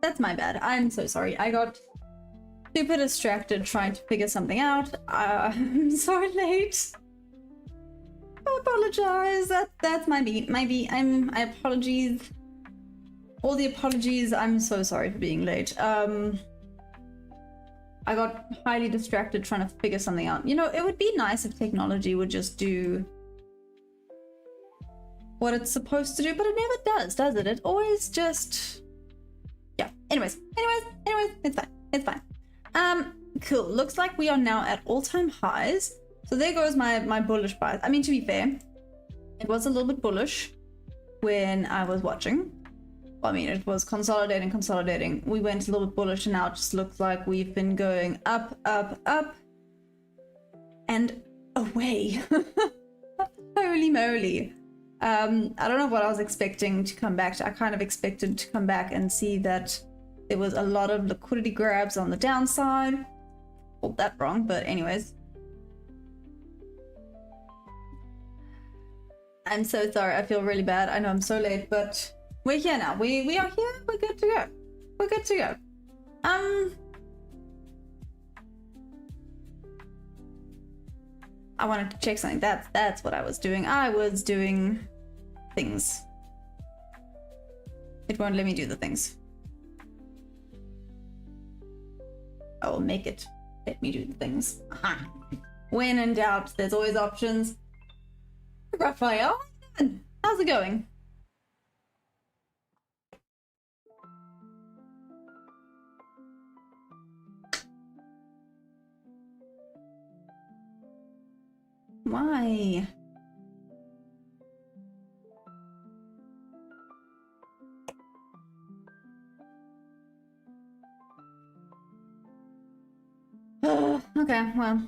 That's my bad. I'm so sorry. I got super distracted trying to figure something out. I'm so late. I apologize. That's my beat. I apologize. All the apologies. I'm so sorry for being late. I got highly distracted trying to figure something out. You know, it would be nice if technology would just do what it's supposed to do, but it never does it? It always just... Yeah. Anyways, it's fine. It's fine. Cool. Looks like we are now at all-time highs. So there goes my bullish bias. I mean, to be fair, it was a little bit bullish when I was watching. I mean, it was consolidating. We went a little bit bullish, and now it just looks like we've been going up, and away. Holy moly. I don't know what I was expecting to come back to. I kind of expected to come back and see that there was a lot of liquidity grabs on the downside. Hold that wrong, but anyways. I'm so sorry. I feel really bad. I know I'm so late, but we're here now. We are here. We're good to go. We're good to go. I wanted to check something. That's what I was doing. I was doing things. It won't let me do the things. I will make it let me do the things. When in doubt, there's always options. Raphael, how's it going? Why? Okay, well,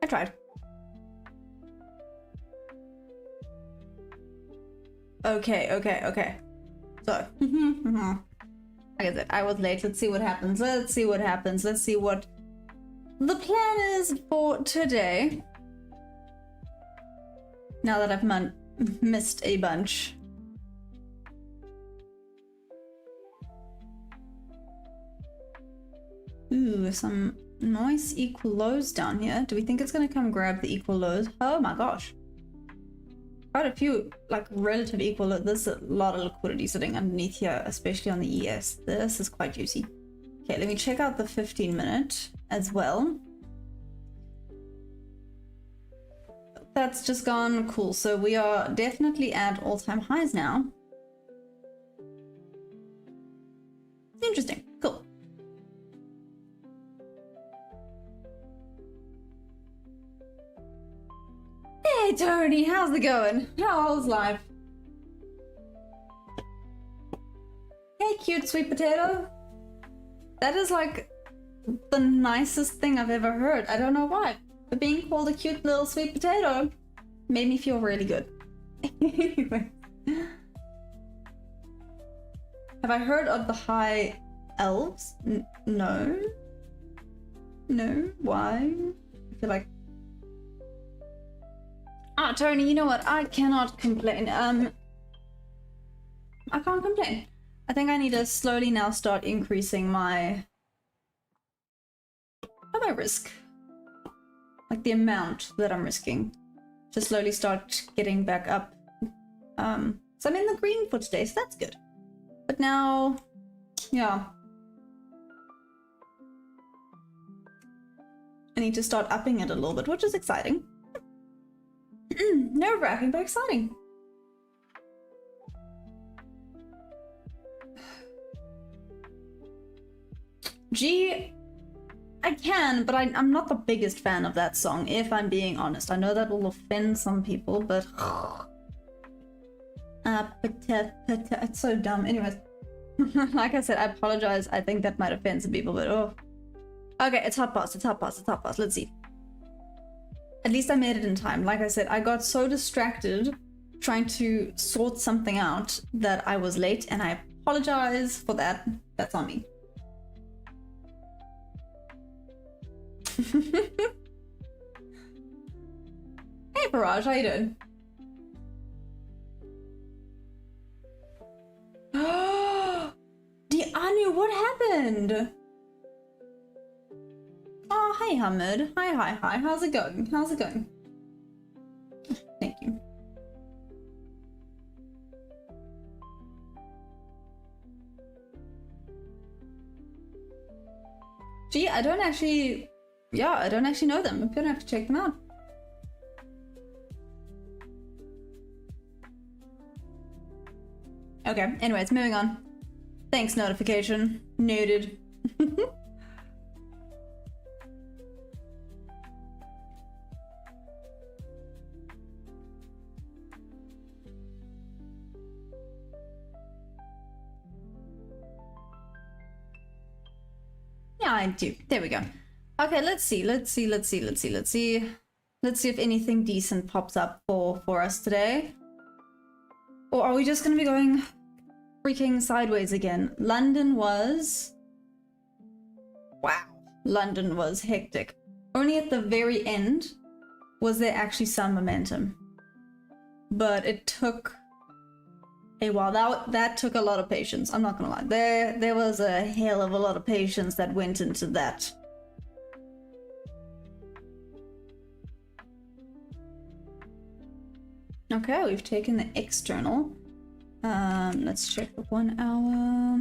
I tried. Okay. So, like I said, I was late. Let's see what happens. Let's see what the plan is for today. Now that I've missed a bunch. Ooh, some nice equal lows down here. Do we think it's gonna come grab the equal lows? Oh my gosh. Quite a few, like, relative equal lows. There's a lot of liquidity sitting underneath here, especially on the ES. This is quite juicy. Okay, let me check out the 15-minute as well. That's just gone. Cool. So we are definitely at all-time highs now. Interesting. Cool. Hey Tony, how's it going? How's life? Hey cute sweet potato. That is like the nicest thing I've ever heard. I don't know why. But being called a cute little sweet potato made me feel really good. Anyway. Have I heard of the high elves? No. No? Why? I feel like... Ah, Tony, you know what? I cannot complain. I can't complain. I think I need to slowly now start increasing my risk. Like the amount that I'm risking. To slowly start getting back up. So I'm in the green for today, so that's good. But now, yeah. I need to start upping it a little bit, which is exciting. Nerve-wracking, but exciting. G, I can, but I'm not the biggest fan of that song, if I'm being honest. I know that will offend some people, but... it's so dumb. Anyways, like I said, I apologize. I think that might offend some people, but oh. Okay, it's hot pass, it's hot pass, it's hot pass. Let's see. At least I made it in time. Like I said, I got so distracted trying to sort something out that I was late, and I apologize for that. That's on me. Hey Paraj, how you doing? what happened? Oh, hey, Hamid. Hi. How's it going? How's it going? Thank you. Gee, I don't actually know them. I'm gonna have to check them out. Okay, anyways, moving on. Thanks, notification. Noted. Yeah, I do. There we go. Okay, let's see if anything decent pops up for us today. Or are we just gonna be going freaking sideways again? London was hectic. Only at the very end was there actually some momentum. But it took a while. That took a lot of patience. I'm not gonna lie. There was a hell of a lot of patience that went into that. Okay, we've taken the external. Let's check the 1 hour.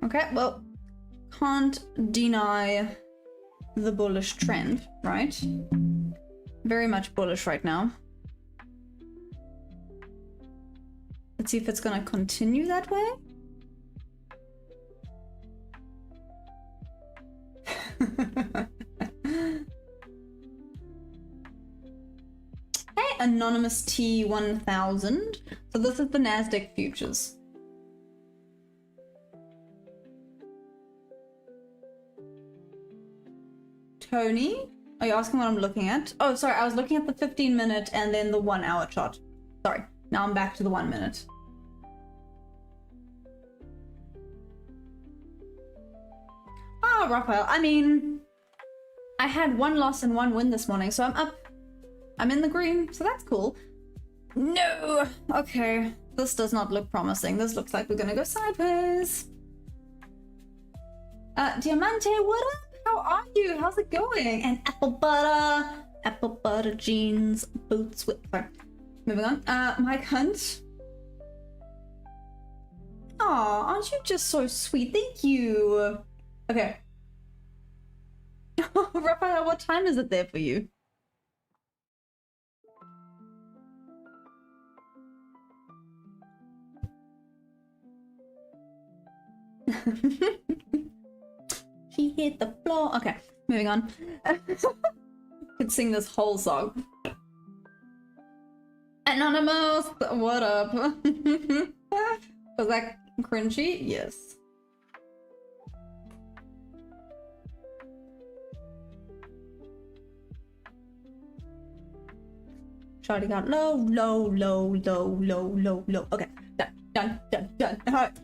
Okay, well, can't deny the bullish trend, right? Very much bullish right now. Let's see if it's gonna continue that way. Hey, Anonymous T1000. So this is the Nasdaq futures. Tony, are you asking what I'm looking at? Oh, sorry, I was looking at the 15-minute and then the 1 hour chart. Sorry, now I'm back to the 1 minute. Oh, Raphael, I mean, I had 1 loss and 1 win this morning, so I'm up. I'm in the green, so that's cool. No! Okay, this does not look promising. This looks like we're gonna go sideways. Diamante, what up? How are you? How's it going? And apple butter jeans, boots with... Sorry. Moving on. Mike Hunt. Aw, aren't you just so sweet? Thank you. Okay. Raphael, what time is it there for you? She hit the floor. Okay, moving on. Could sing this whole song. Anonymous, what up? Was that cringy? Yes. Shawty got low. Okay, done. Alright.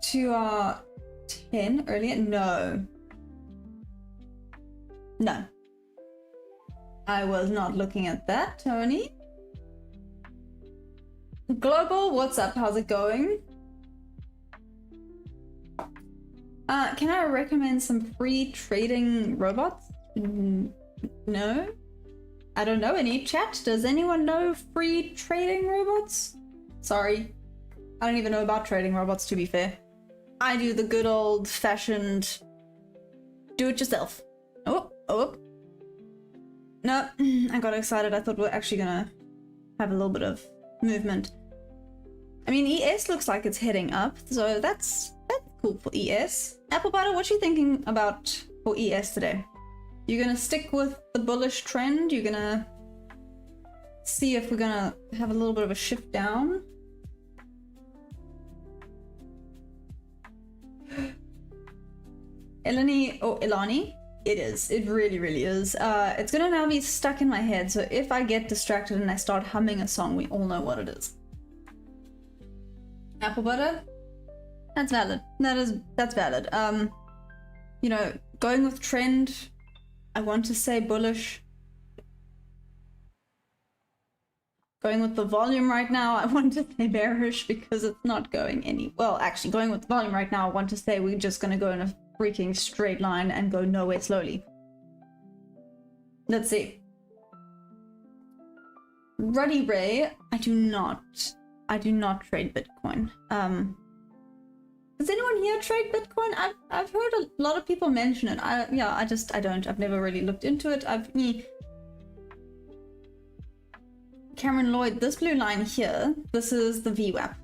2 10 earlier? No. I was not looking at that, Tony. Global, what's up? How's it going? Can I recommend some free trading robots? No? I don't know any. Chat, does anyone know free trading robots? Sorry. I don't even know about trading robots, to be fair. I do the good old-fashioned do-it-yourself. Oh. No, I got excited. I thought we we're actually gonna have a little bit of movement. I mean, ES looks like it's heading up, so that's cool for ES. Apple Butter, what you thinking about for ES today? You gonna stick with the bullish trend? You gonna see if we're gonna have a little bit of a shift down? Eleni, or Ilani? It is. It really is. It's gonna now be stuck in my head, so if I get distracted and I start humming a song, we all know what it is. Apple butter? That's valid. That's valid. You know, going with trend, I want to say bullish. Going with the volume right now, I want to say bearish because it's not going any... Well, actually, going with the volume right now, I want to say we're just going to go in a freaking straight line and go nowhere slowly. Let's see. Ruddy Ray, I do not trade Bitcoin. Does anyone here trade Bitcoin? I've heard a lot of people mention it. I don't. I've never really looked into it. Cameron Lloyd, this blue line here, this is the VWAP.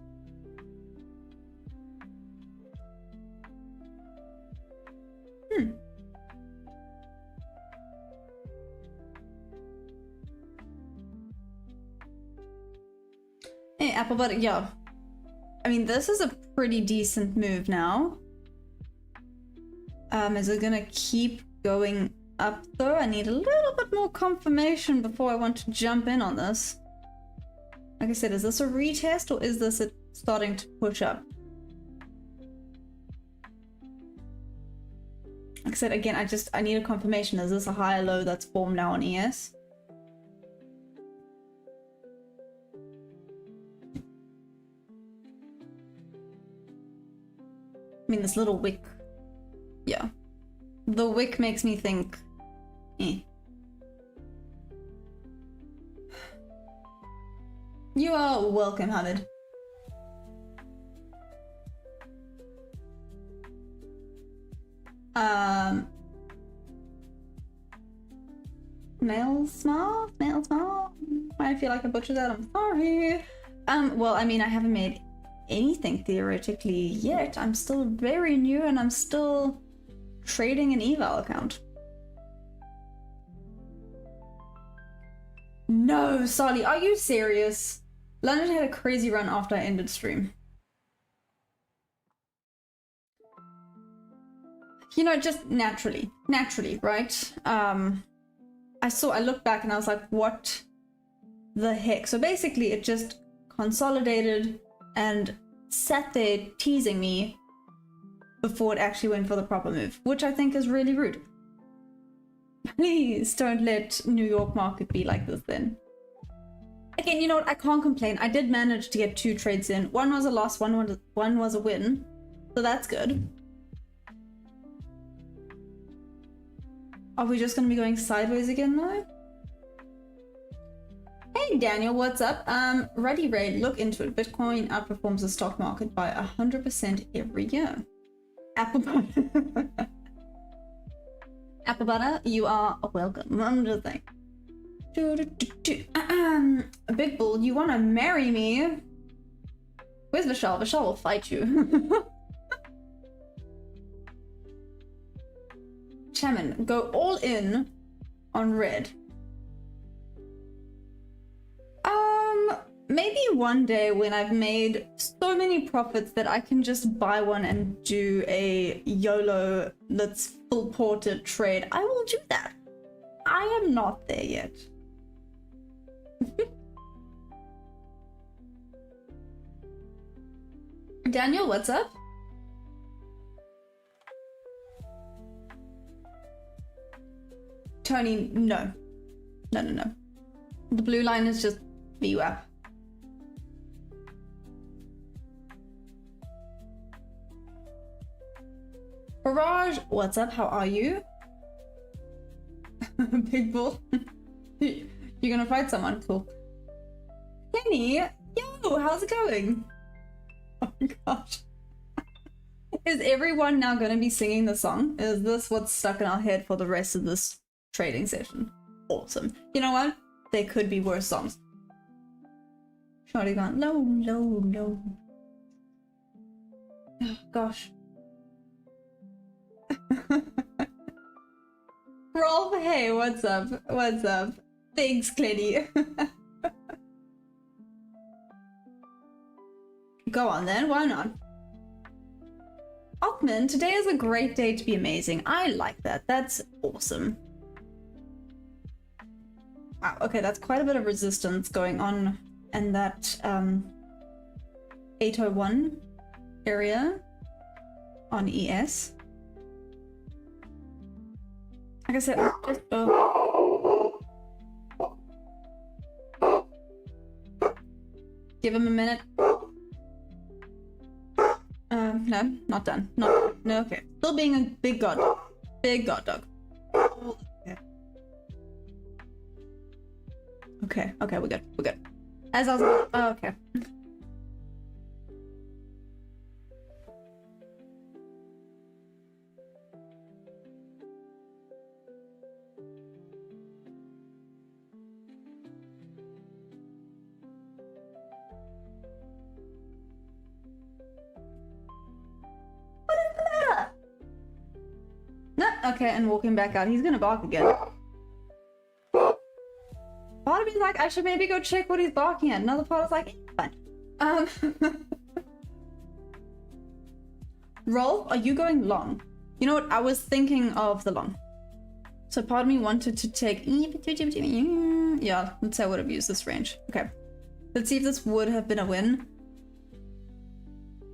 Hey, Apple Butter, yeah. I mean, this is a pretty decent move now. Is it gonna keep going up though? I need a little bit more confirmation before I want to jump in on this. Like I said, is this a retest or is this it starting to push up? Like I said, again, I need a confirmation. Is this a higher low that's formed now on ES? I mean, this little wick. Yeah. The wick makes me think, You are welcome, Hamid. Male small? I feel like I butchered that, I'm sorry. Well, I mean, I haven't made anything theoretically yet. I'm still very new and I'm still trading an eval account. No, Sally, are you serious? London had a crazy run after I ended stream. You know, just naturally, right? I looked back and I was like, what the heck? So basically it just consolidated and sat there teasing me before it actually went for the proper move, which I think is really rude. Please don't let New York market be like this then. Again, you know what? I can't complain. I did manage to get 2 trades in. One was a loss, one was a win. So that's good. Are we just going to be going sideways again though? Hey Daniel, what's up? Ruddy Ray, look into it. Bitcoin outperforms the stock market by 100% every year. Apple butter. Apple butter, you are welcome. I'm just saying. Big Bull, you want to marry me? Where's Vishal? Vishal will fight you. Chairman, go all in on red. Maybe one day when I've made so many profits that I can just buy one and do a YOLO that's full ported trade, I will do that. I am not there yet. Daniel, what's up? Tony, no. No. The blue line is just VWAP. Barrage, what's up? How are you? Big Bull. You're gonna fight someone? Cool. Kenny, yo, how's it going? Oh my gosh. Is everyone now gonna be singing the song? Is this what's stuck in our head for the rest of this trading session? Awesome. You know what? There could be worse songs. Shorty gone low. Oh, gosh. Rolf, hey, what's up? What's up? Thanks, Clenny. Go on then, why not? Ockman, today is a great day to be amazing. I like that. That's awesome. Wow, okay, that's quite a bit of resistance going on in that 801 area on ES. Like I said, I'm just Give him a minute. No, not done. No, okay. Still being a big god dog. Big god dog. Okay, we're good. As I was, oh, okay. No, okay, and walking back out. He's gonna bark again. Part of me's like, I should maybe go check what he's barking at. Another part is like, fine. Rolf, are you going long? You know what? I was thinking of the long. So part of me wanted to take... Yeah, let's say I would have used this range. Okay. Let's see if this would have been a win.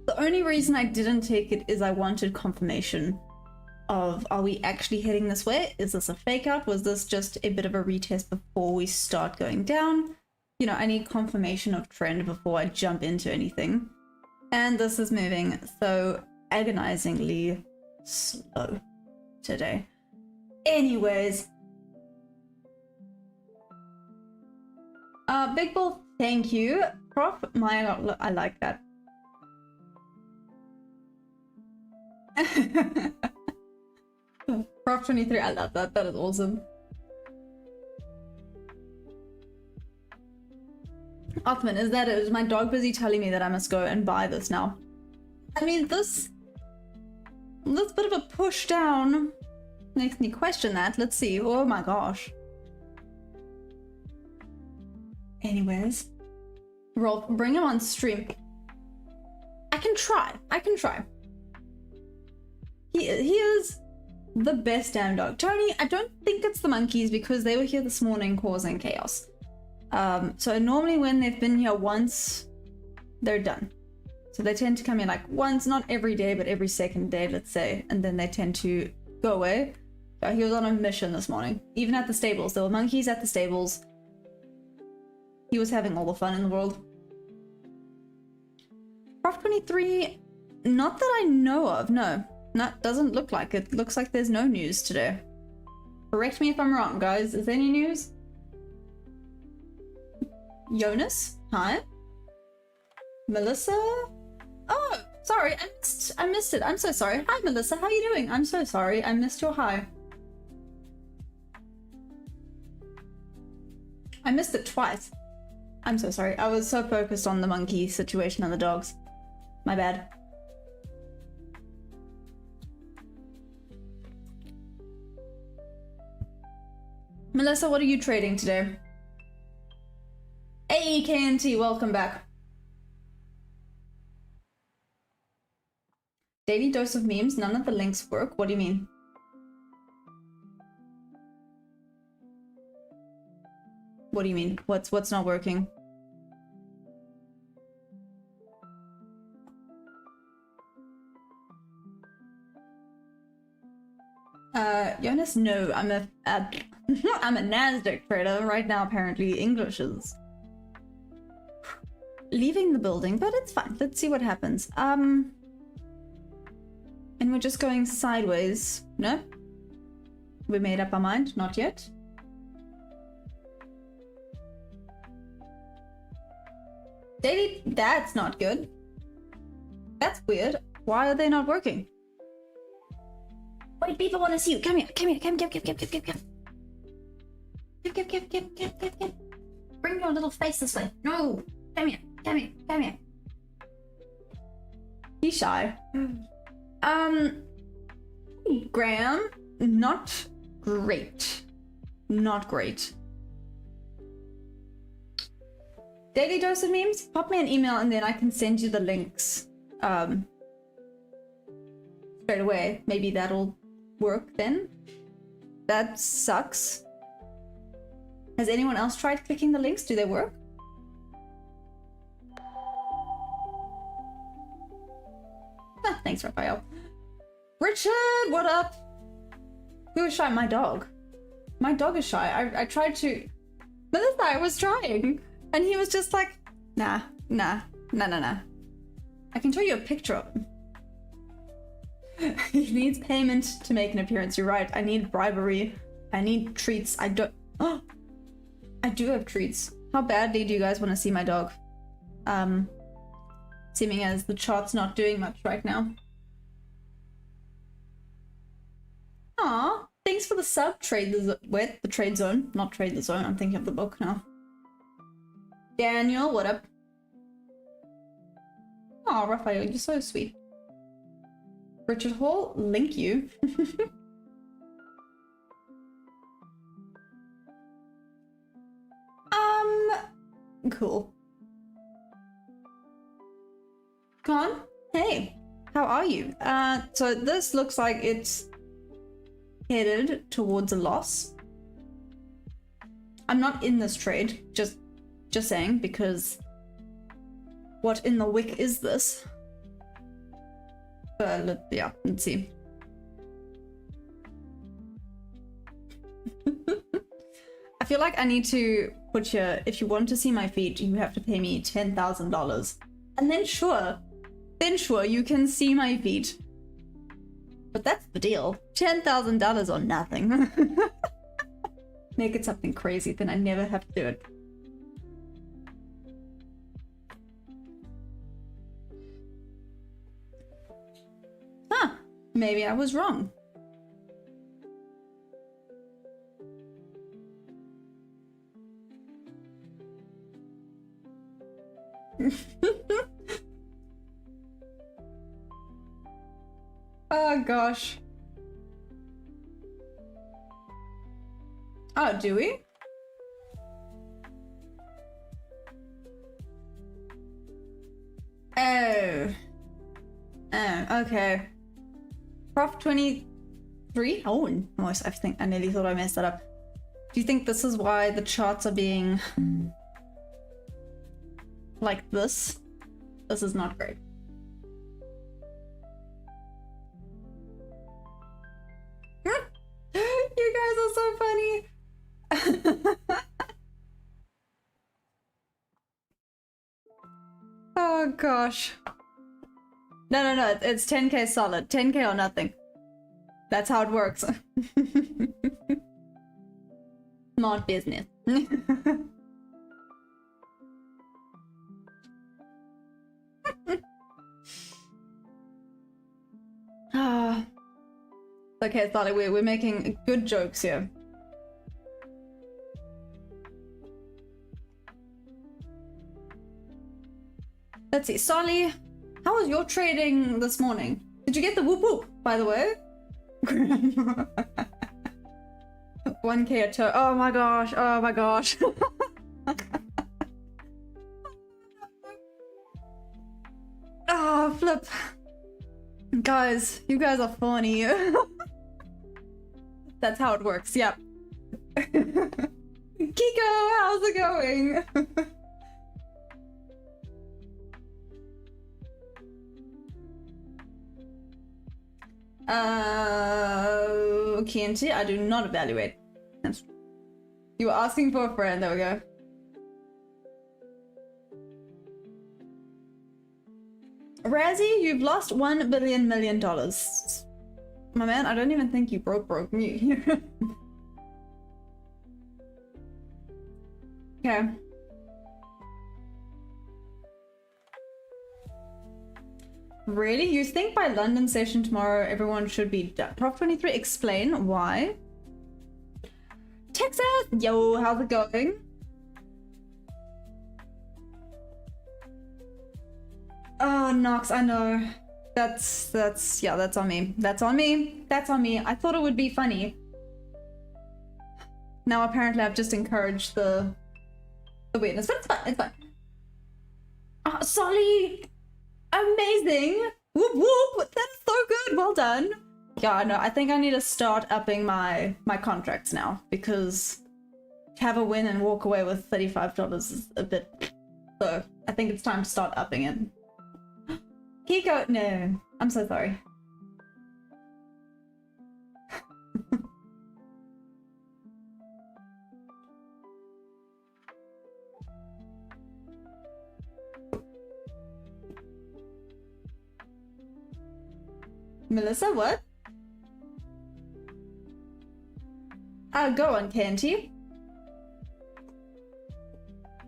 The only reason I didn't take it is I wanted confirmation of, are we actually heading this way? Is this a fake out? Was this just a bit of a retest before we start going down? You know, I need confirmation of trend before I jump into anything. And this is moving so agonizingly slow today. Anyways. Big Bull, thank you. Prof, my god, I like that. Prof 23, I love that. That is awesome. Othman, is that it? Is my dog busy telling me that I must go and buy this now? I mean, this bit of a push down makes me question that. Let's see. Oh my gosh. Anyways. Rolf, bring him on stream. I can try. He is the best damn dog. Tony, I don't think it's the monkeys because they were here this morning causing chaos. So normally when they've been here once, they're done. So they tend to come in like once, not every day, but every second day, let's say, and then they tend to go away. He was on a mission this morning, even at the stables. There were monkeys at the stables. He was having all the fun in the world. Prof 23, not that I know of, no. That doesn't look like it. Looks like there's no news today. Correct me if I'm wrong, guys. Is there any news? Jonas? Hi. Melissa? Oh, sorry. I missed it. I'm so sorry. Hi, Melissa. How are you doing? I'm so sorry. I missed your hi. I missed it twice. I'm so sorry. I was so focused on the monkey situation and the dogs. My bad. Melissa, what are you trading today? Hey, KNT, welcome back. Daily dose of memes, none of the links work. What do you mean? What do you mean? What's not working? Jonas, no, I'm a I'm a Nasdaq trader right now. Apparently, English is leaving the building, but it's fine. Let's see what happens. And we're just going sideways. No, we made up our mind. Not yet. Daily, that's not good. That's weird. Why are they not working? Wait, people want to see you. Come here, come here, come. Bring your little face this way. No, come here. He's shy. Graham, not great. Not great. Daily dose of memes? Pop me an email and then I can send you the links straight away. Maybe that'll work then. That sucks. Has anyone else tried clicking the links? Do they work? Ah, thanks, Raphael. Richard, what up? Who is shy? My dog. My dog is shy. I tried to... Melissa, I was trying. And he was just like, nah, Nah. I can show you a picture of him. He needs payment to make an appearance. You're right. I need bribery. I need treats. I don't... Oh! I do have treats. How badly do you guys want to see my dog? Seeming as the chart's not doing much right now. Aw, thanks for the sub, Trade the Trade Zone. Not Trade the Zone, I'm thinking of the book now. Daniel, what up? Aw, Raphael, you're so sweet. Richard Hall, link you. Cool. Con, hey, how are you? So this looks like it's headed towards a loss. I'm not in this trade, just saying, because what in the wick is this? Yeah, let's see. I feel like I need to put here, if you want to see my feet, you have to pay me $10,000. And then sure, you can see my feet. But that's the deal. $10,000 or nothing. Make it something crazy, then I never have to do it. Huh, maybe I was wrong. Oh gosh. Oh, do we? Oh. Oh, okay. Prof 23? Oh, almost, I nearly thought I messed that up. Do you think this is why the charts are being like this? This is not great. You guys are so funny. Oh gosh. No, it's 10k solid. 10k or nothing. That's how it works. Smart business. Ah. Okay, Sally, we're making good jokes here. Let's see, Solly, how was your trading this morning? Did you get the whoop whoop, by the way? 1k a toe. Oh my gosh, oh my gosh. Oh, flip. Guys, you guys are funny. That's how it works, yep. Kiko, how's it going? Kianti, I do not evaluate. You were asking for a friend, there we go. Razzie, you've lost $1 billion. My man, I don't even think you broke me. Okay. Really? You think by London session tomorrow everyone should be done? Prof 23, explain why. Texas! Yo, how's it going? Oh, Nox, I know. That's on me. That's on me. I thought it would be funny. Now apparently I've just encouraged the weirdness, but it's fine. Oh, Solly! Amazing! Whoop whoop! That's so good! Well done! Yeah, no, I think I need to start upping my contracts now, because to have a win and walk away with $35 is a bit... So, I think it's time to start upping it. Kiko, no, I'm so sorry. Melissa, what? Go on, Canty.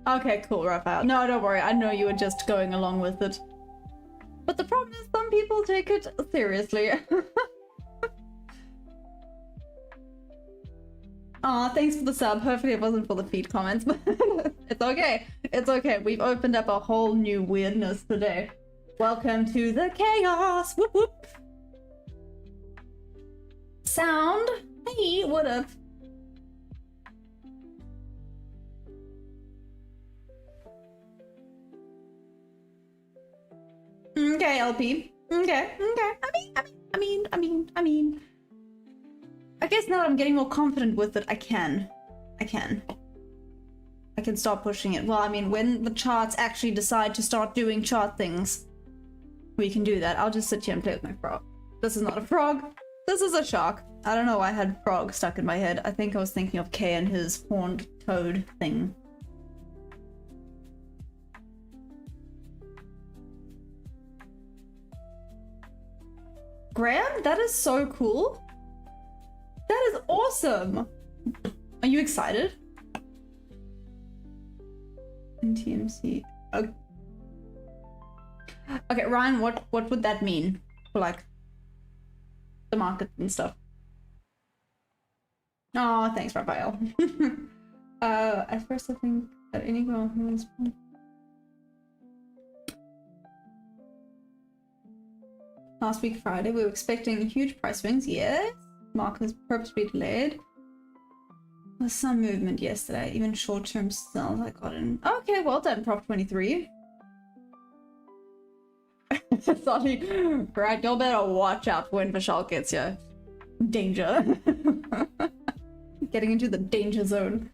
Okay, cool, Raphael. No, don't worry. I know you were just going along with it. But the problem is some people take it seriously. Aw, thanks for the sub. Hopefully it wasn't for the feed comments, but it's okay. It's okay. We've opened up a whole new weirdness today. Welcome to the chaos. Whoop whoop. Sound. Hey, what up? Okay, LP. Okay. I mean. I guess now that I'm getting more confident with it, I can start pushing it. Well, I mean, when the charts actually decide to start doing chart things, we can do that. I'll just sit here and play with my frog. This is not a frog. This is a shark. I don't know why I had frog stuck in my head. I think I was thinking of Kay and his horned toad thing. Graham, that is so cool. That is awesome. Are you excited? In TMC. Okay, Ryan, what would that mean for like the market and stuff? Oh, thanks, Raphael. At first I think that any girl who is last week Friday we were expecting huge price swings, yes. Markets purposely delayed. There was some movement yesterday, even short-term sales I got in. Okay, well done, Prop 23. Sorry, right, y'all better watch out when Vishal gets you. Danger. Getting into the danger zone.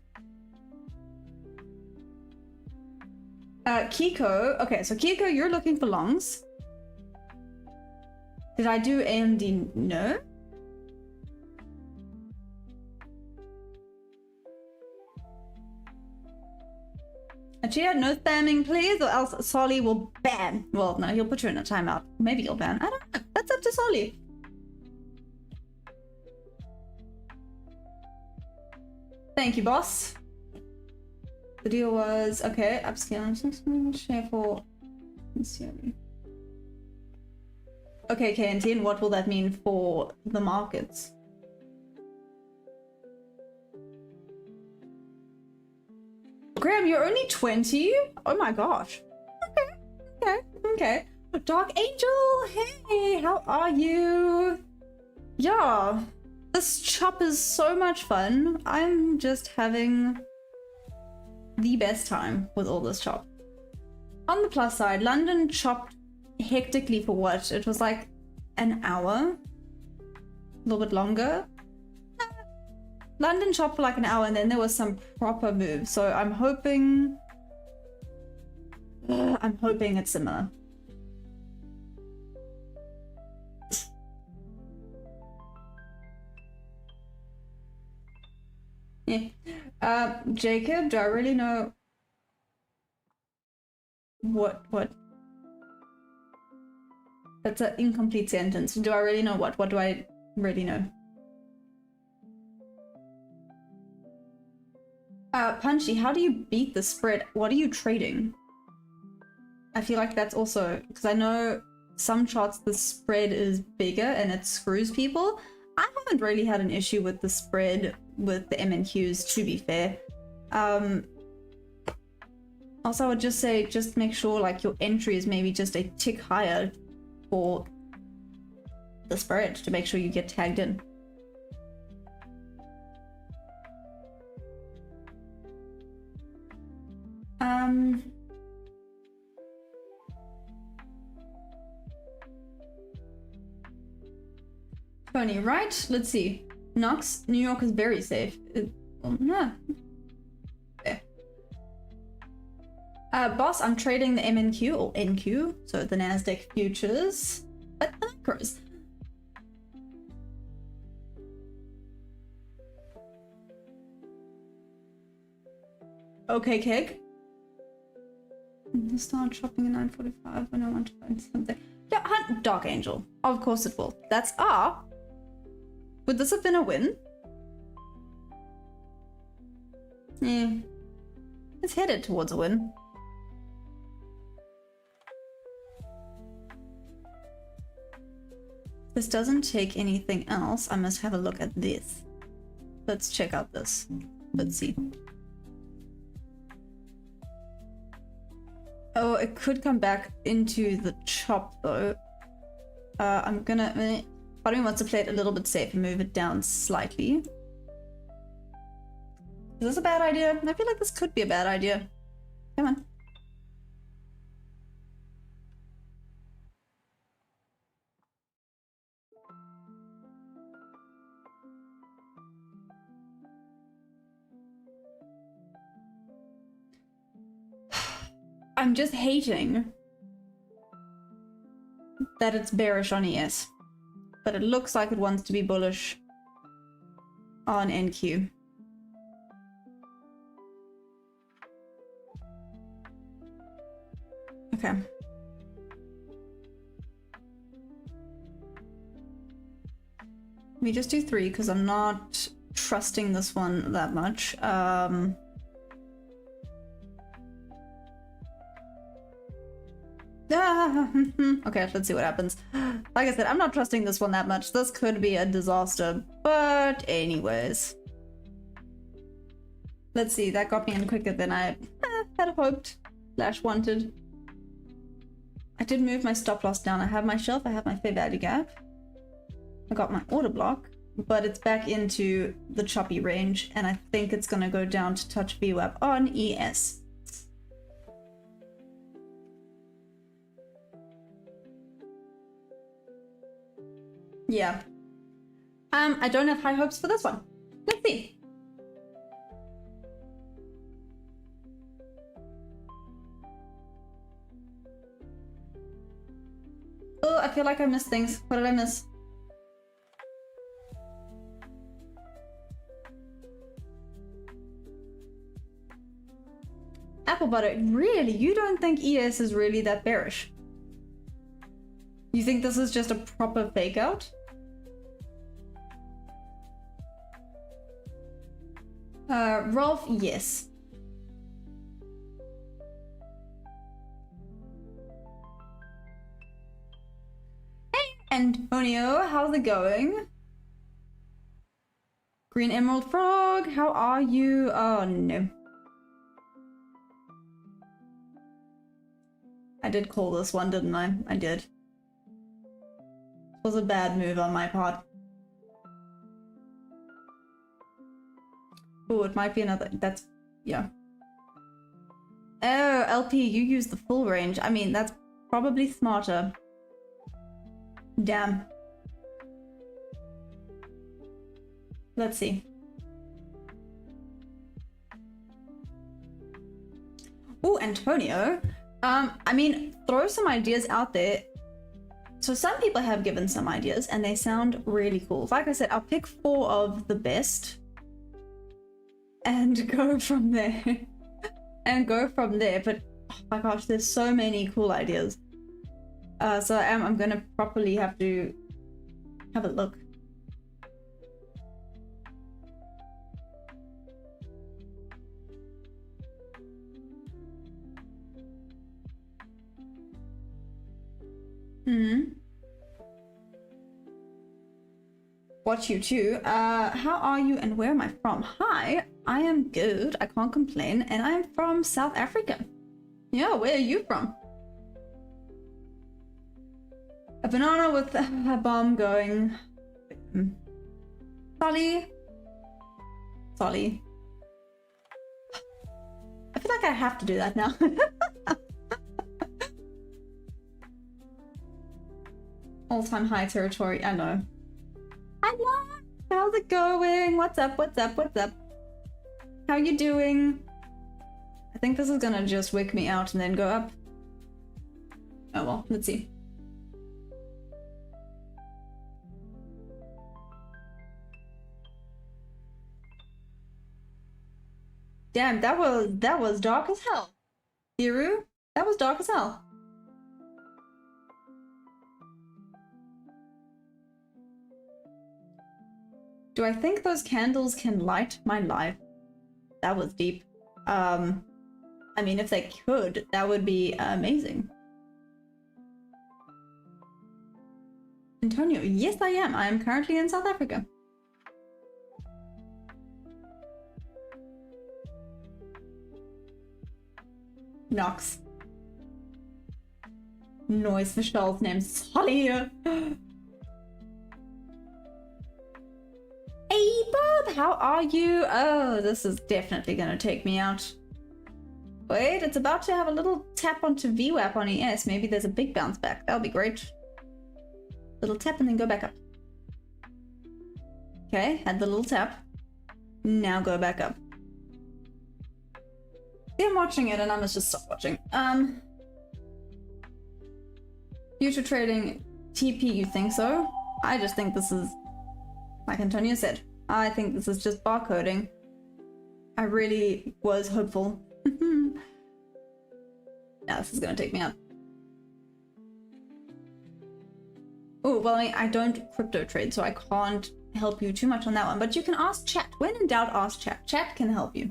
Kiko, okay, so Kiko, you're looking for longs. Did I do AMD? No. Chia, no spamming, please, or else Solly will ban. Well, no, he'll put you in a timeout. Maybe he'll ban. I don't know. That's up to Solly. Thank you, boss. The deal was okay. Upscaling share for. Okay, KNT, and what will that mean for the markets? Graham, you're only 20? Oh my gosh. Okay. Dark Angel, hey, how are you? Yeah, this chop is so much fun. I'm just having the best time with all this chop. On the plus side, London chopped hectically for what? It was like an hour? A little bit longer? London chopped for like an hour and then there was some proper moves. So I'm hoping it's similar. Yeah. Jacob, do I really know what? That's an incomplete sentence. Do I really know what? What do I really know? Punchy, how do you beat the spread? What are you trading? I feel like that's also, because I know some charts the spread is bigger and it screws people. I haven't really had an issue with the spread with the MNQs, to be fair. Also, I would just say, just make sure like your entry is maybe just a tick higher for the spread to make sure you get tagged in. Tony, right? Let's see. Knox, New York is very safe. Yeah. Boss, I'm trading the MNQ or NQ, so the Nasdaq futures, but the macros. Okay, Keg. Start shopping at 9:45 when I want to find something. Dark Angel. Of course it will. That's R. Would this have been a win? Yeah. It's headed towards a win. This doesn't take anything else. I must have a look at this. Let's check out this. Let's see. Oh, it could come back into the chop though. I'm gonna... Part of me wants to play it a little bit safe and move it down slightly. Is this a bad idea? I feel like this could be a bad idea. Come on. I'm just hating that it's bearish on ES, but it looks like it wants to be bullish on NQ. Okay. Let me just do 3 because I'm not trusting this one that much. Okay, let's see what happens. Like I said, I'm not trusting this one that much. This could be a disaster, but anyways. Let's see, that got me in quicker than I had hoped / wanted. I did move my stop loss down. I have my shelf, I have my fair value gap. I got my order block, but it's back into the choppy range, and I think it's gonna go down to touch VWAP on ES. Yeah. I don't have high hopes for this one. Let's see. Oh, I feel like I missed things. What did I miss? Apple butter. Really? You don't think ES is really that bearish? You think this is just a proper fake out? Rolf, yes. Hey, Antonio, how's it going? Green Emerald Frog, how are you? Oh no. I did call this one, didn't I? I did. It was a bad move on my part. Oh, it might be another. That's, yeah. Oh, LP, you use the full range. I mean, that's probably smarter. Damn. Let's see. Oh, Antonio. I mean, throw some ideas out there. So some people have given some ideas and they sound really cool. Like I said, I'll pick 4 of the best and go from there. But oh my gosh, there's so many cool ideas. So I'm gonna properly have to have a look. Watch you too. How are you and where am I from? Hi, I am good. I can't complain. And I'm from South Africa. Yeah, where are you from? A banana with a bomb going. Solly. Solly. I feel like I have to do that now. All-time high territory, I know. Hello! How's it going? What's up? What's up? What's up? How you doing? I think this is gonna just wake me out and then go up. Oh well, let's see. Damn, that was dark as hell. Hiru, that was dark as hell. Do I think those candles can light my life? That was deep. I mean, if they could, that would be amazing. Antonio, yes I am. I am currently in South Africa. Knox. Noise, Michelle's name's Solly. Hey Bob, how are you? Oh, this is definitely gonna take me out. Wait, it's about to have a little tap onto VWAP on ES. Maybe there's a big bounce back. That'll be great. Little tap and then go back up. Okay, had the little tap. Now go back up. See, I'm watching it and I must just stop watching. Future trading TP, you think so? I just think this is, like Antonio said, I think this is just barcoding. I really was hopeful. Now this is gonna take me out. Oh, well, I don't crypto trade, so I can't help you too much on that one, but you can ask chat. When in doubt, ask chat. Chat can help you.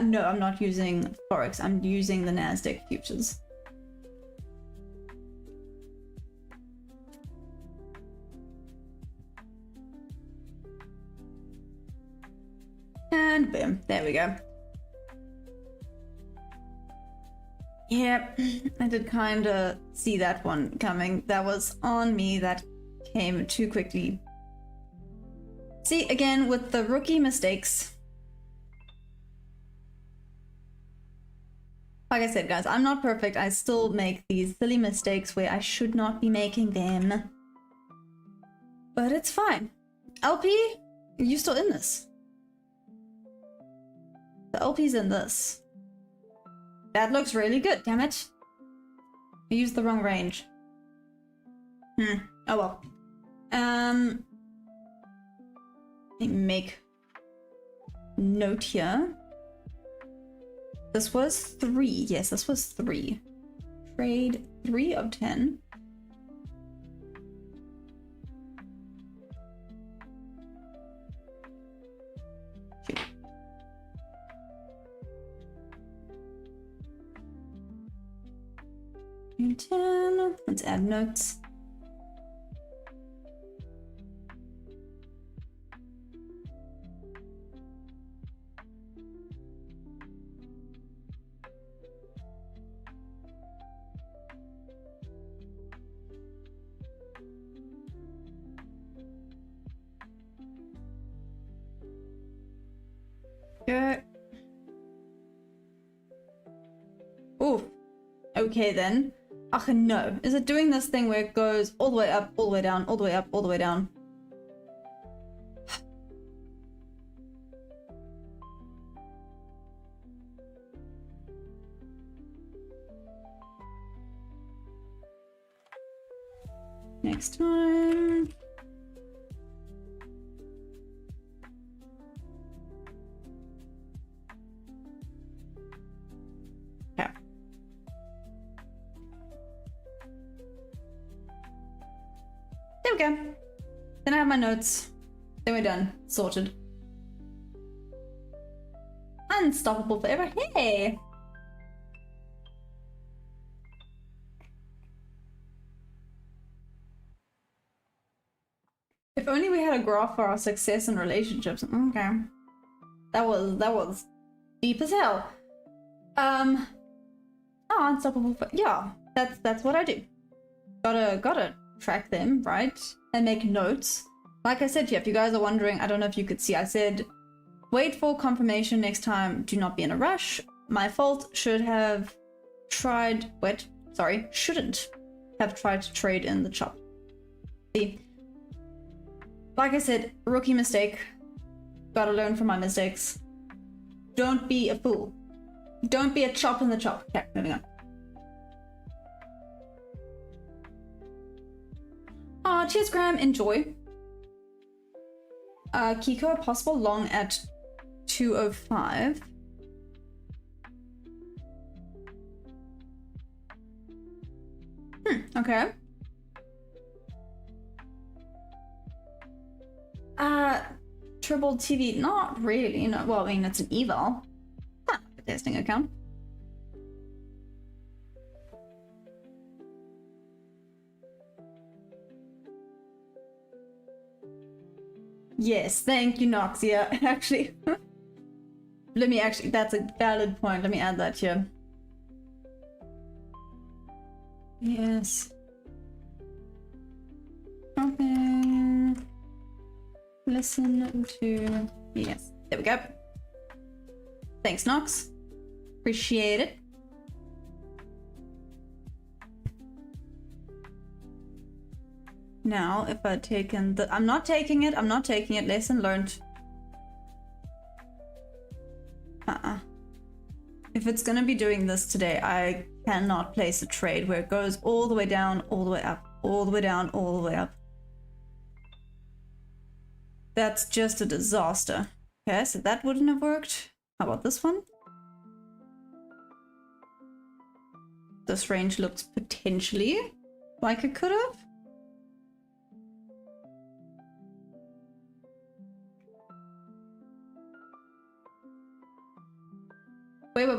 No, I'm not using Forex. I'm using the Nasdaq futures. And boom, there we go. Yep, I did kind of see that one coming. That was on me. That came too quickly. See, again, with the rookie mistakes. Like I said, guys, I'm not perfect. I still make these silly mistakes where I should not be making them. But it's fine. LP, you still in this? The LP's in this. That looks really good, damn it. I used the wrong range. Oh well. Let me make note here. This was 3. Yes, this was 3. Trade 3 of 10. Shoot. And 10. Let's add notes. Good. Oh, okay then. Ach no, is it doing this thing where it goes all the way up, all the way down, all the way up, all the way down? Next time. Okay. There we go. Then I have my notes. Then we're done. Sorted. Unstoppable forever. Hey! If only we had a graph for our success in relationships. Okay. That was deep as hell. Oh, unstoppable. Yeah, that's what I do. Gotta track them, right? And make notes. Like I said, if you guys are wondering, I don't know if you could see, I said, wait for confirmation next time. Do not be in a rush. My fault. Shouldn't have tried to trade in the chop. See? Like I said, rookie mistake. Gotta learn from my mistakes. Don't be a fool. Don't be a chop in the chop. Okay, moving on. Cheers, Graham. Enjoy. Kiko, possible long at 205. Okay. Triple TV, not really. No, well, I mean, it's an eval. Not like a testing account. Yes, thank you, Noxia. Actually, let me actually, that's a valid point. Let me add that here. Yes. Okay. Listen to, yes, there we go. Thanks, Nox. Appreciate it. Now, if I'd taken the, I'm not taking it, lesson learned. If it's gonna be doing this today, I cannot place a trade where it goes all the way down, all the way up, all the way down, all the way up. That's just a disaster. Okay, so that wouldn't have worked. How about this one? This range looks potentially like it could have. Wait.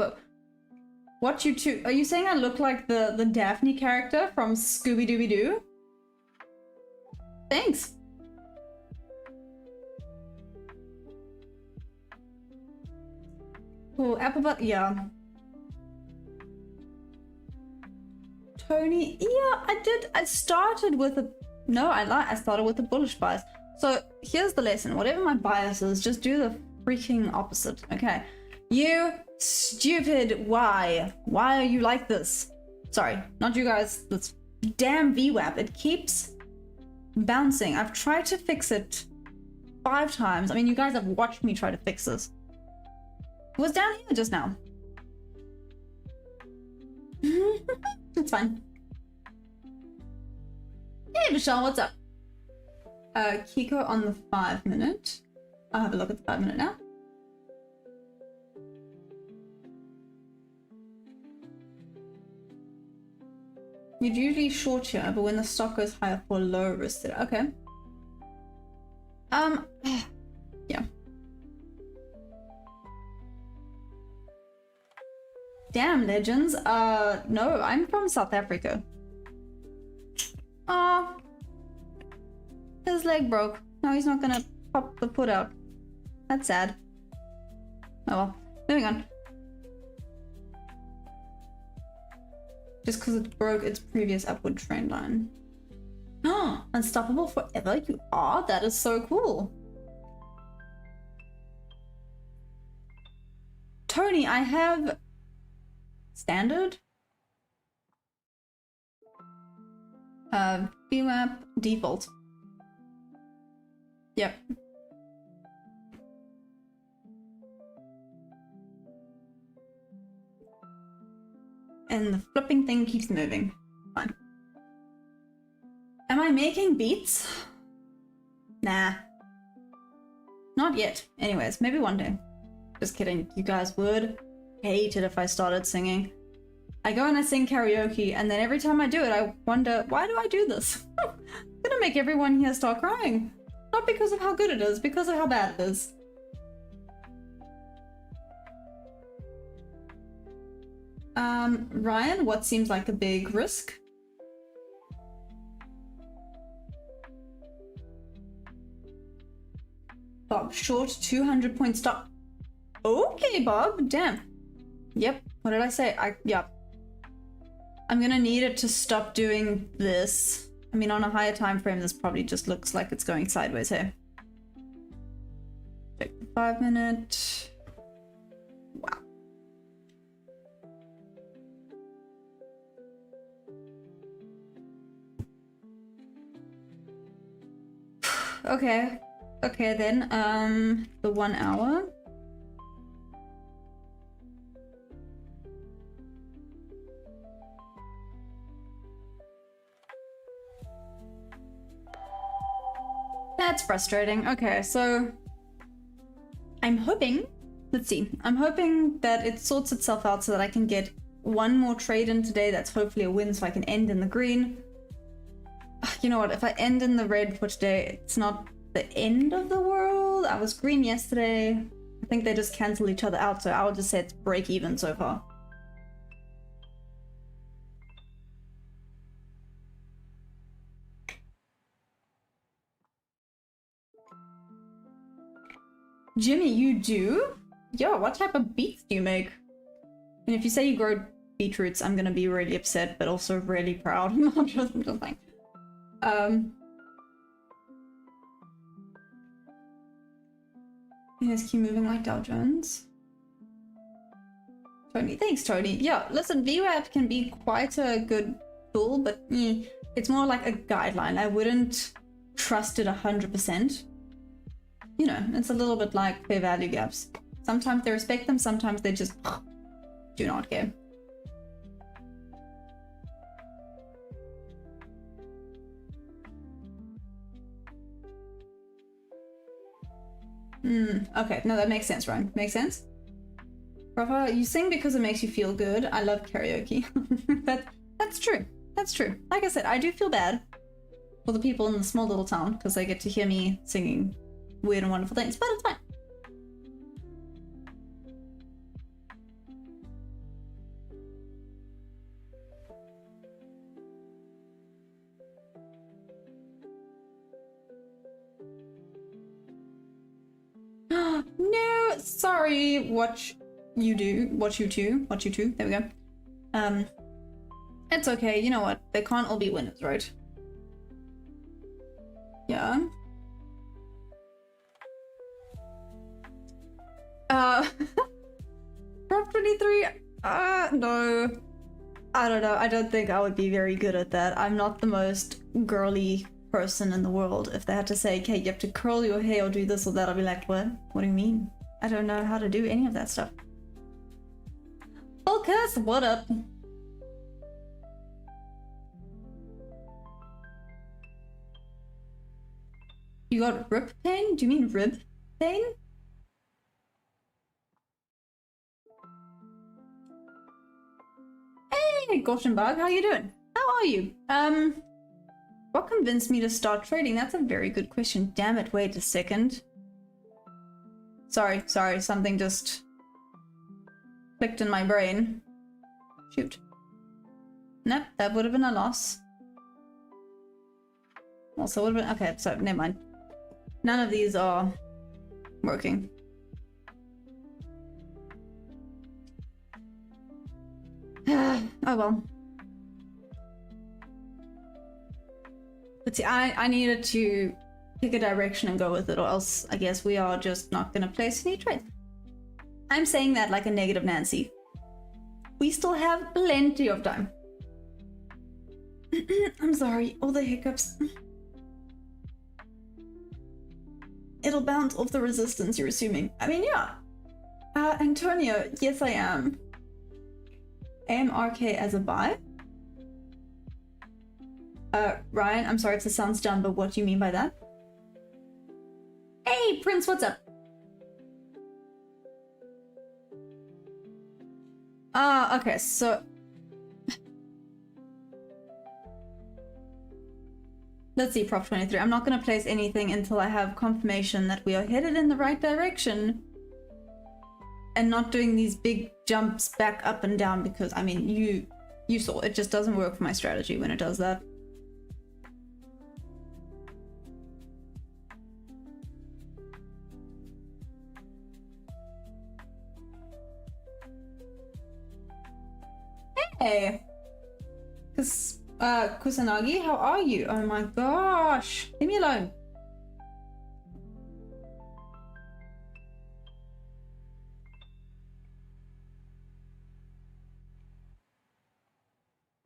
What, you two? Are you saying I look like the Daphne character from Scooby-Dooby-Doo? Thanks. Oh, Applebot, yeah. Tony, yeah, I did. I started with a, no, I lied. I started with a bullish bias. So here's the lesson. Whatever my bias is, just do the freaking opposite. Okay. You stupid, why are you like this? Sorry, not you guys. This damn VWAP, it keeps bouncing. I've tried to fix it 5 times. I mean, you guys have watched me try to fix this. It was down here just now. It's fine. Hey Michelle, what's up? Kiko on the 5-minute. I'll have a look at the 5-minute now. You'd usually short here, but when the stock goes higher for low risk. Okay. Yeah. Damn, legends. No, I'm from South Africa. Aw. His leg broke. Now he's not gonna pop the foot out. That's sad. Oh well. Moving on. Just because it broke its previous upward trend line. Oh, unstoppable forever? You are? That is so cool. Tony, I have standard. VWAP default. Yep. And the flipping thing keeps moving. Fine. Am I making beats? Nah. Not yet. Anyways, maybe one day. Just kidding. You guys would hate it if I started singing. I go and I sing karaoke, and then every time I do it, I wonder, why do I do this? I'm gonna make everyone here start crying. Not because of how good it is, because of how bad it is. Ryan, what seems like a big risk? Bob, short 200 point stop. Okay, Bob, damn. Yep, what did I say? Yep. I'm gonna need it to stop doing this. I mean, on a higher time frame, this probably just looks like it's going sideways here. Check the 5-minute. Wow. Okay. Okay then, the 1 hour. That's frustrating. Okay, so I'm hoping, let's see, I'm hoping that it sorts itself out so that I can get one more trade in today that's hopefully a win so I can end in the green. You know what, if I end in the red for today, it's not the end of the world. I was green yesterday. I think they just cancel each other out, so I would just say it's break even so far. Jimmy, you do? Yo, what type of beets do you make? And if you say you grow beetroots, I'm gonna be really upset, but also really proud. I'm just like, you guys keep moving like Dow Jones. Tony, thanks, Tony. Yeah, listen, VWAP can be quite a good tool, but it's more like a guideline. I wouldn't trust it 100%. You know, it's a little bit like fair value gaps. Sometimes they respect them, sometimes they just do not care. Okay, no, that makes sense, Ryan. Makes sense. Rafa, you sing because it makes you feel good. I love karaoke. That's true. That's true. Like I said, I do feel bad for the people in the small little town because they get to hear me singing weird and wonderful things, but it's fine. No, sorry, watch you two, there we go. It's okay, you know what, they can't all be winners, right? Yeah. Prop 23, no. I don't know, I don't think I would be very good at that. I'm not the most girly person in the world. If they had to say, okay, you have to curl your hair or do this or that, I'll be like, what? What do you mean? I don't know how to do any of that stuff. Focus, what up? You got rib pain? Do you mean rib pain? Hey, Goshenbug, how you doing? How are you? What convinced me to start trading? That's a very good question. Damn it, wait a second. Sorry, something just clicked in my brain. Shoot. Nope, that would have been a loss. Also would have been, okay, so never mind. None of these are working. Oh well. But see, I needed to pick a direction and go with it, or else I guess we are just not gonna place any trades. I'm saying that like a negative Nancy. We still have plenty of time. I'm sorry, all the hiccups. It'll bounce off the resistance, you're assuming. I mean, yeah. Antonio, yes I am. AMRK as a buy? Ryan, I'm sorry if this sounds dumb, but what do you mean by that? Hey, Prince, what's up? Okay, so... Let's see, Prop 23. I'm not going to place anything until I have confirmation that we are headed in the right direction and not doing these big jumps back up and down because, I mean, you saw it just doesn't work for my strategy when it does that. Hey! Kusanagi, how are you? Oh my gosh! Leave me alone.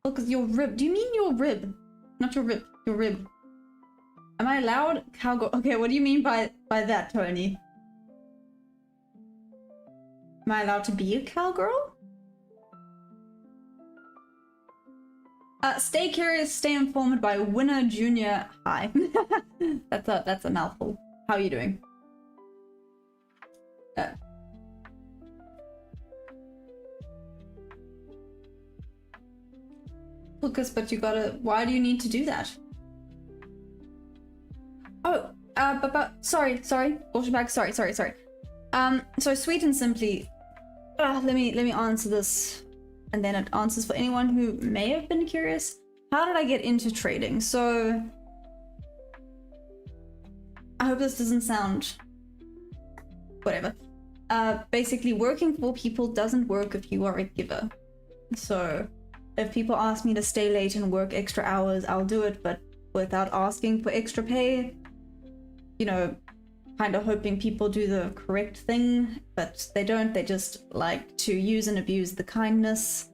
Oh, because your rib. Do you mean your rib? Not your rib. Your rib. Am I allowed cowgirl? Okay, what do you mean by that, Tony? Am I allowed to be a cowgirl? Stay curious, stay informed by Winner Junior High. That's a mouthful. How are you doing? Lucas, but you gotta... Why do you need to do that? Oh, Sorry, Goshbag, sorry. So sweet and simply, let me answer this, and then it answers for anyone who may have been curious. How did I get into trading? So I hope this doesn't sound whatever. Basically, working for people doesn't work if you are a giver. So if people ask me to stay late and work extra hours, I'll do it, but without asking for extra pay. You know, kind of hoping people do the correct thing, but they don't. They just like to use and abuse the kindness.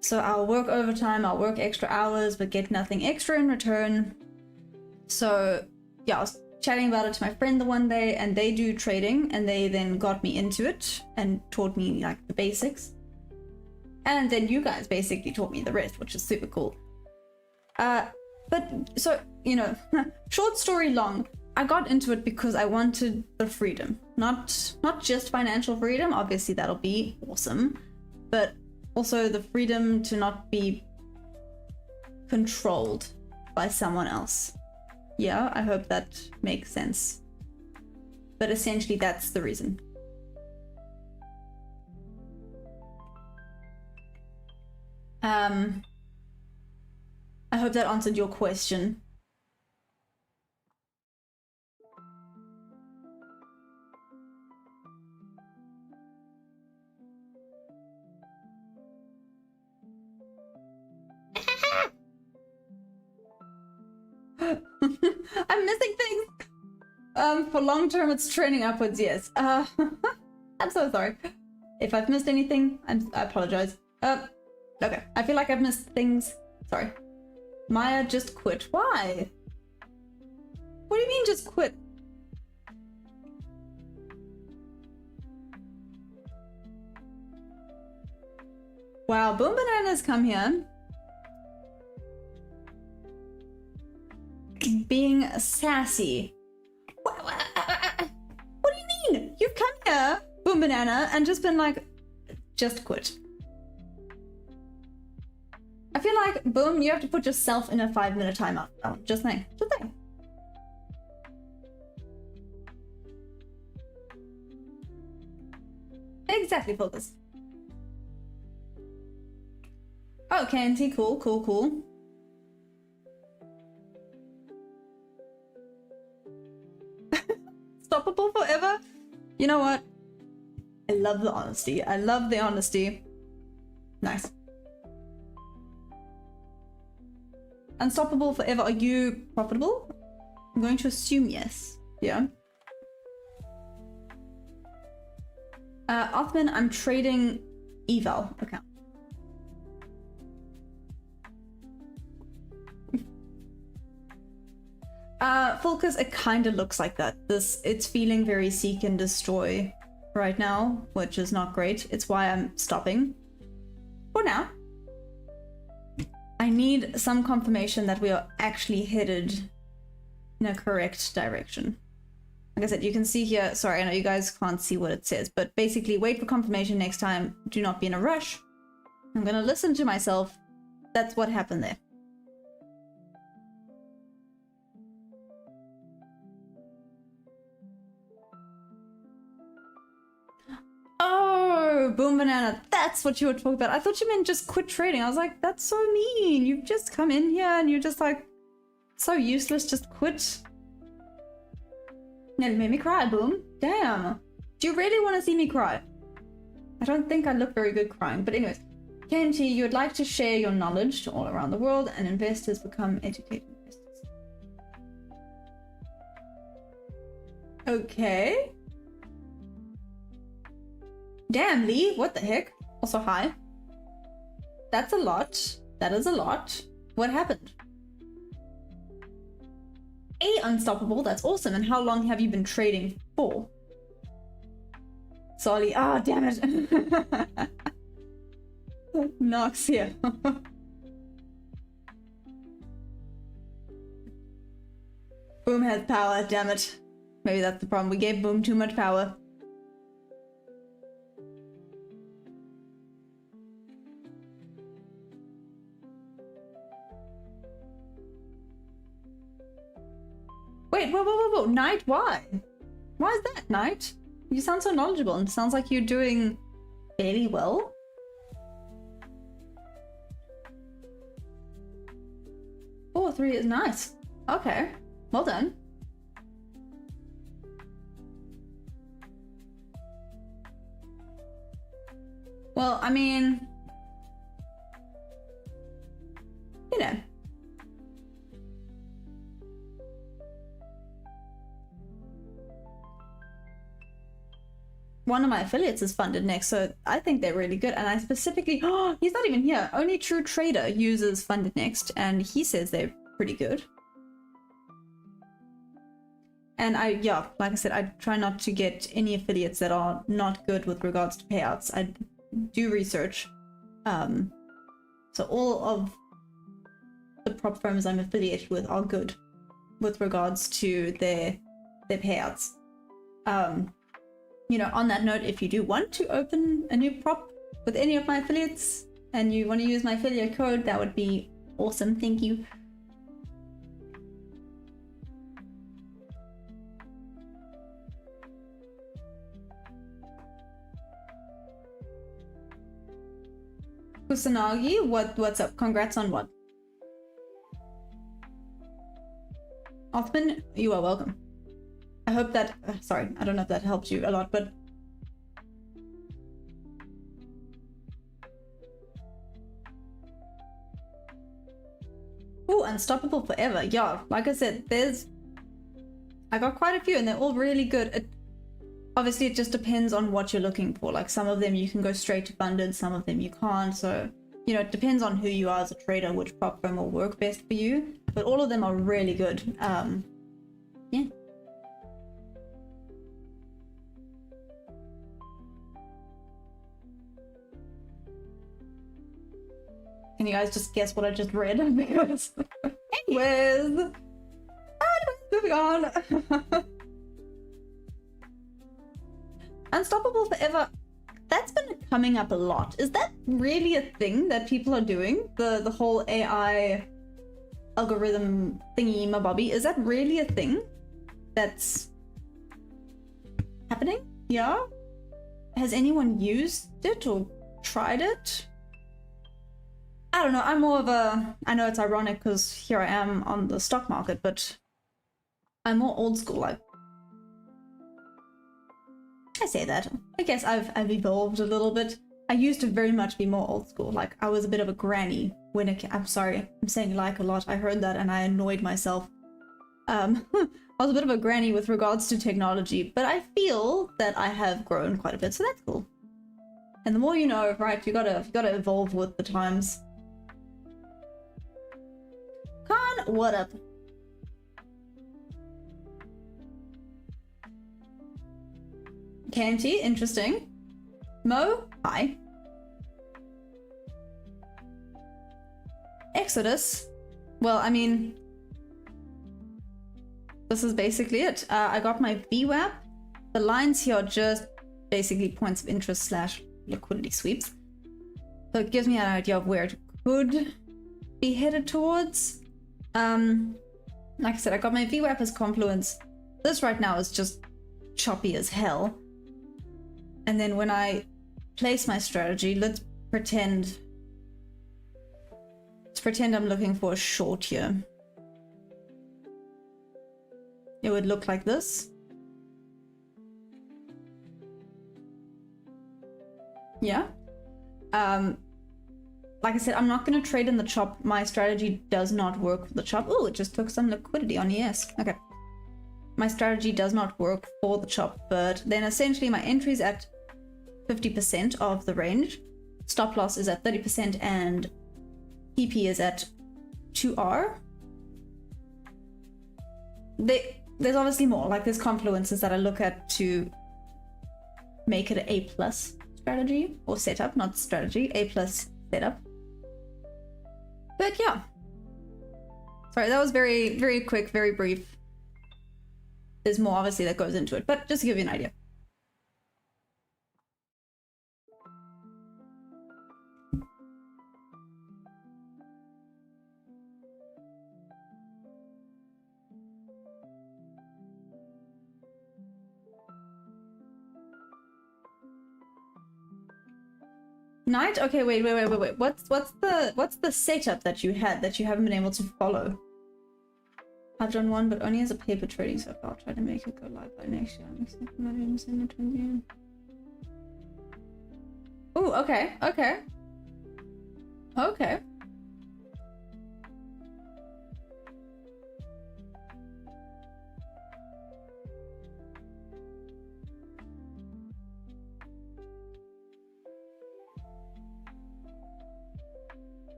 So I'll work overtime, I'll work extra hours, but get nothing extra in return. So yeah, I was chatting about it to my friend the one day, and they do trading, and they then got me into it and taught me like the basics. And then you guys basically taught me the rest, which is super cool. But so, you know, short story long, I got into it because I wanted the freedom. Not just financial freedom, obviously that'll be awesome, but also the freedom to not be controlled by someone else. Yeah, I hope that makes sense. But essentially that's the reason. I hope that answered your question. I'm missing things. For long term, it's trending upwards. Yes. I'm so sorry if I've missed anything. I apologize. Okay. I feel like I've missed things. Sorry. Maya just quit. Why? What do you mean just quit? Wow, Boom Bananas come here. Being sassy. What do you mean? You've come here, Boom Banana, and just been like, just quit. I feel like, Boom, you have to put yourself in a 5-minute timeout. Oh, just saying. Just saying. Exactly, focus. Oh, Canty, cool. Stoppable forever? You know what? I love the honesty. Nice. Unstoppable forever. Are you profitable? I'm going to assume yes. Yeah. Othman, I'm trading eval account. Fulcus, it kind of looks like that. It's feeling very seek and destroy right now, which is not great. It's why I'm stopping for now. I need some confirmation that we are actually headed in a correct direction. Like I said, you can see here, sorry, I know you guys can't see what it says, but basically wait for confirmation next time. Do not be in a rush. I'm gonna listen to myself. That's what happened there. Oh, Boom Banana, that's what you were talking about. I thought you meant just quit trading. I was like, that's so mean. You've just come in here and you're just like, so useless, just quit. Nearly made me cry, Boom. Damn. Do you really want to see me cry? I don't think I look very good crying, but anyways. Kenty, you would like to share your knowledge to all around the world and investors become educated investors. Okay. Damn, Lee, what the heck? Also, hi. That's a lot. That is a lot. What happened? Unstoppable, that's awesome. And how long have you been trading for? Solly, ah, damn it. Nox here. Boom has power, damn it. Maybe that's the problem. We gave Boom too much power. Wait, Wait, whoa. Knight, why? Why is that, Knight? You sound so knowledgeable and sounds like you're doing fairly well. 4-3 is nice. Okay, well done. Well, I mean, you know. One of my affiliates is funded next, so I think they're really good. And I specifically, oh, he's not even here. Only True Trader uses funded next, and he says they're pretty good. And yeah, like I said, I try not to get any affiliates that are not good with regards to payouts. I do research. So all of the prop firms I'm affiliated with are good with regards to their payouts. You know, on that note, if you do want to open a new prop with any of my affiliates and you want to use my affiliate code, that would be awesome. Thank you. Kusanagi, what's up? Congrats on what? Othman, you are welcome. I hope that, sorry, I don't know if that helps you a lot, but oh, Unstoppable Forever. Yeah, like I said, I got quite a few and they're all really good. Obviously, it just depends on what you're looking for. Like some of them you can go straight to funded, some of them you can't. So, you know, it depends on who you are as a trader, which prop firm will work best for you. But all of them are really good. Yeah. Can you guys just guess what I just read? Because anyways, moving on. Unstoppable Forever, that's been coming up a lot. Is that really a thing that people are doing? The whole AI algorithm thingy mabobby, is that really a thing that's happening? Yeah? Has anyone used it or tried it? I don't know, I'm more of a, I know it's ironic because here I am on the stock market, but I'm more old school. Like, I say that. I guess I've evolved a little bit. I used to very much be more old school. Like, I was a bit of a granny when it came, I'm sorry, I'm saying like a lot. I heard that and I annoyed myself. I was a bit of a granny with regards to technology, but I feel that I have grown quite a bit, so that's cool. And the more you know, right, you gotta evolve with the times. Khan, what up? Canty, interesting. Mo, hi. Exodus. Well, I mean, this is basically it. I got my VWAP. The lines here are just basically points of interest / liquidity sweeps. So it gives me an idea of where it could be headed towards. Like I said, I got my VWAP as confluence. This right now is just choppy as hell. And then when I place my strategy, let's pretend I'm looking for a short here. It would look like this. Yeah. Like I said, I'm not going to trade in the chop. My strategy does not work for the chop. Oh, it just took some liquidity on ES. Okay. My strategy does not work for the chop, but then essentially my entry is at 50% of the range. Stop loss is at 30% and PP is at 2R. There's obviously more, like there's confluences that I look at to make it an A+ strategy or setup, not strategy, A+ setup. But yeah. Sorry, that was very, very quick, very brief. There's more obviously that goes into it, but just to give you an idea. Knight? Okay, wait. What's the setup that you had that you haven't been able to follow? I've done one, but only as a paper trading, so I'll try to make it go live by next year. Ooh, okay.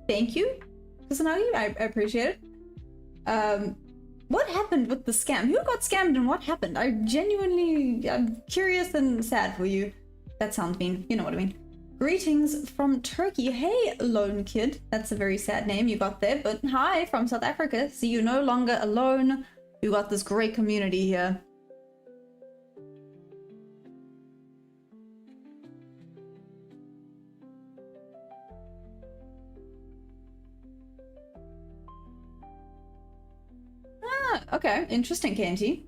Thank you, Kusanagi. I appreciate it. What happened with the scam? Who got scammed and what happened? I'm curious and sad for you. That sounds mean. You know what I mean. Greetings from Turkey. Hey, Lone Kid. That's a very sad name you got there, but hi from South Africa. See, you're no longer alone. You got this great community here. Okay, interesting, Canty.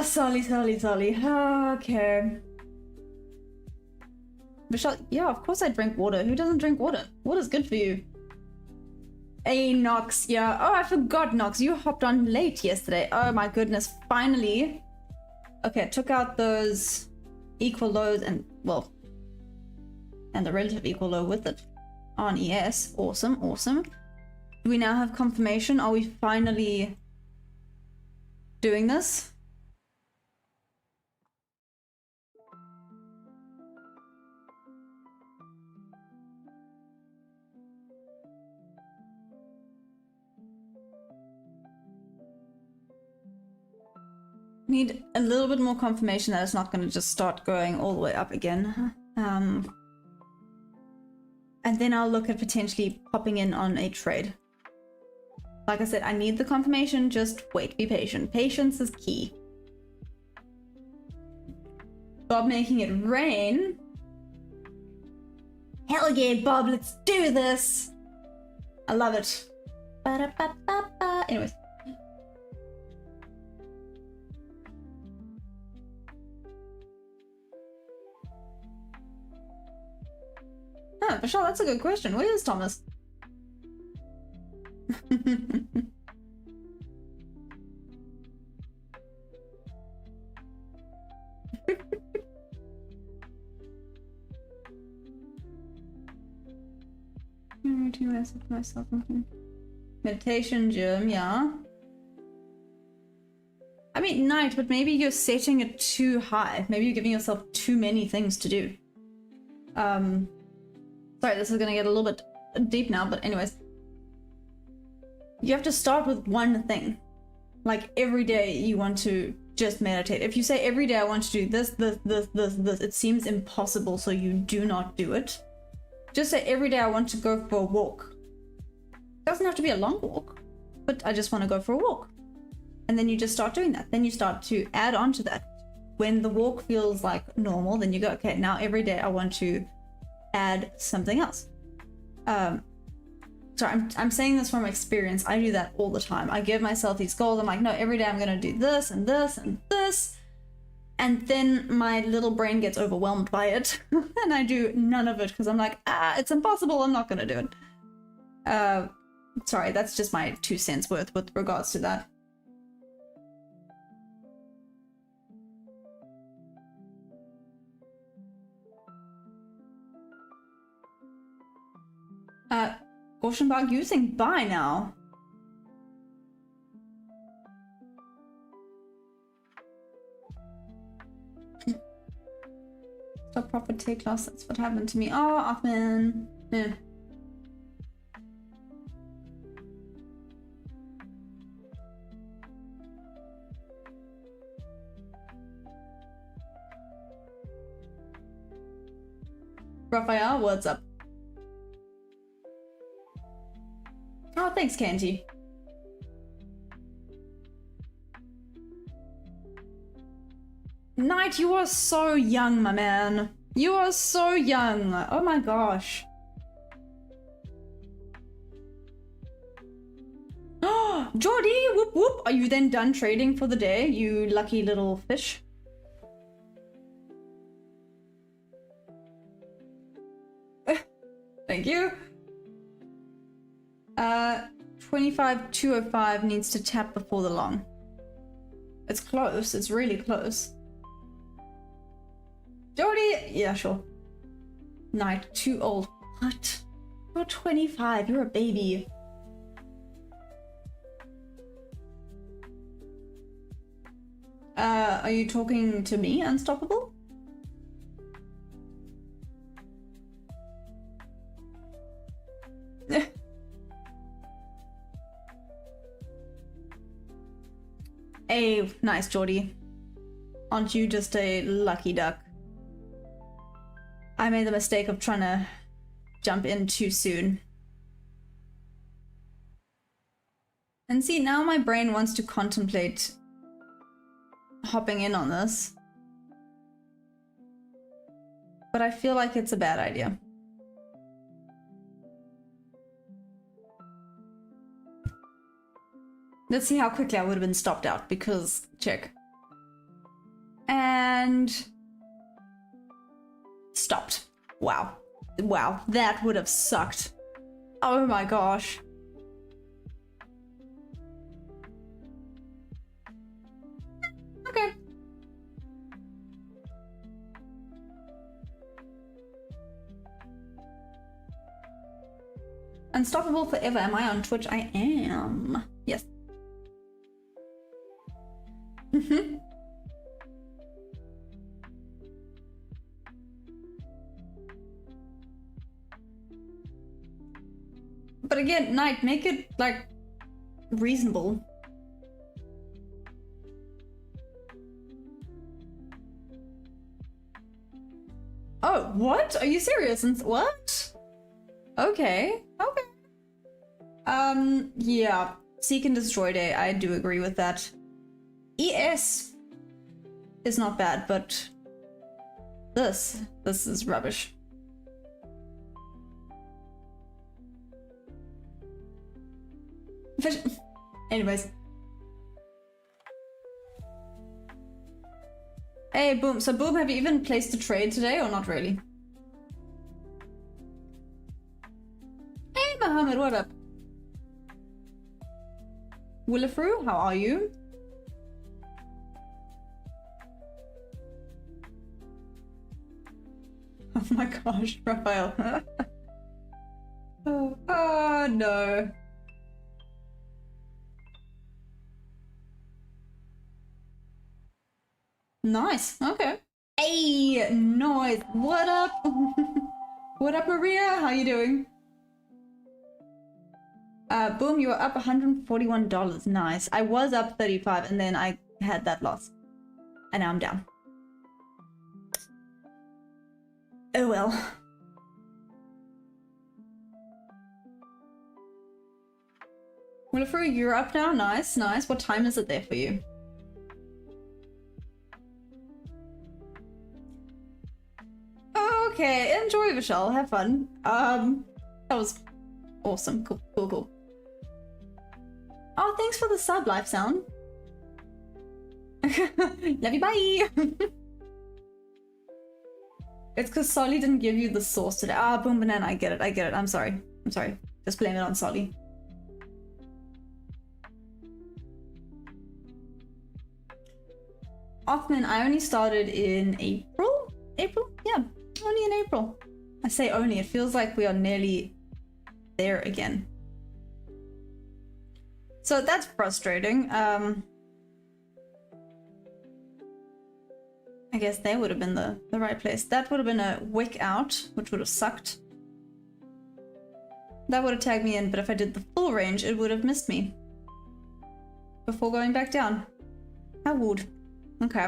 Sorry. Okay. Michelle, yeah, of course I drink water. Who doesn't drink water? Water's good for you. Hey, Nox, yeah. Oh, I forgot, Nox. You hopped on late yesterday. Oh my goodness, finally. Okay, took out those equal lows and, well, and the relative equal low with it. On ES. Awesome. Do we now have confirmation? Are we finally doing this? Need a little bit more confirmation that it's not going to just start going all the way up again. And then I'll look at potentially popping in on a trade. Like I said, I need the confirmation, just wait, be patient. Patience is key. Bob making it rain. Hell yeah, Bob, let's do this. I love it. Ba-da-ba-ba-ba. Anyways. For sure, that's a good question. Where is Thomas? Meditation gym, yeah. I mean, night, but maybe you're setting it too high. Maybe you're giving yourself too many things to do. Sorry, this is gonna get a little bit deep now, but anyways. You have to start with one thing. Like every day you want to just meditate. If you say every day I want to do this, it seems impossible, so you do not do it. Just say every day I want to go for a walk. It doesn't have to be a long walk, but I just want to go for a walk. And then you just start doing that. Then you start to add on to that. When the walk feels like normal, then you go, okay, now every day I want to add something else. Sorry, I'm saying this from experience. I do that all the time. I give myself these goals. I'm like, no, every day I'm gonna do this and this and this. And then my little brain gets overwhelmed by it. And I do none of it because I'm like, it's impossible. I'm not gonna do it. Sorry, that's just my 2 cents worth with regards to that. Gorshenbach using buy now. Stop profit take loss, that's what happened to me. Oh, Ahmed. Yeah. Raphael, what's up? Oh, thanks, Kanji. Knight, you are so young, my man. You are so young. Oh my gosh. Jordy, whoop whoop. Are you then done trading for the day, you lucky little fish? Thank you. 25,205 needs to tap before the long. It's close. It's really close. Jordy, yeah, sure. Knight, too old. What? You're 25. You're a baby. Are you talking to me, Unstoppable? Hey, nice, Jordy. Aren't you just a lucky duck? I made the mistake of trying to jump in too soon. And see, now my brain wants to contemplate hopping in on this. But I feel like it's a bad idea. Let's see how quickly I would have been stopped out, because check. And stopped. Wow. Wow, that would have sucked. Oh my gosh. Okay. Unstoppable forever. Am I on Twitch? I am. Yes. But again, Knight, make it like reasonable. Oh, what? Are you serious? What? Okay, okay. Yeah. Seek and Destroy Day, I do agree with that. ES is not bad, but this is rubbish. Anyways. Hey, Boom. So, Boom, have you even placed a trade today or not really? Hey, Mohammed, what up? Willifru, how are you? Oh my gosh, Raphael. Oh no. Nice, okay. Hey, nice. What up? What up, Maria? How you doing? Boom, you were up $141. Nice. I was up 35 and then I had that loss. And now I'm down. Oh well. Willifru, you're up now? Nice, nice. What time is it there for you? Okay, enjoy, Vishal. Have fun. That was awesome. Cool, cool, cool. Oh, thanks for the sub, Life Sound. Love you, bye. It's because Solly didn't give you the sauce today. Ah, Boom Banana, I get it, I get it. I'm sorry. I'm sorry. Just blame it on Solly. Othman, I only started in April? April? Yeah, only in April. I say only, it feels like we are nearly there again. So that's frustrating. I guess they would have been the right place. That would have been a wick out, which would have sucked. That would have tagged me in, but if I did the full range, it would have missed me. Before going back down. How would. Okay.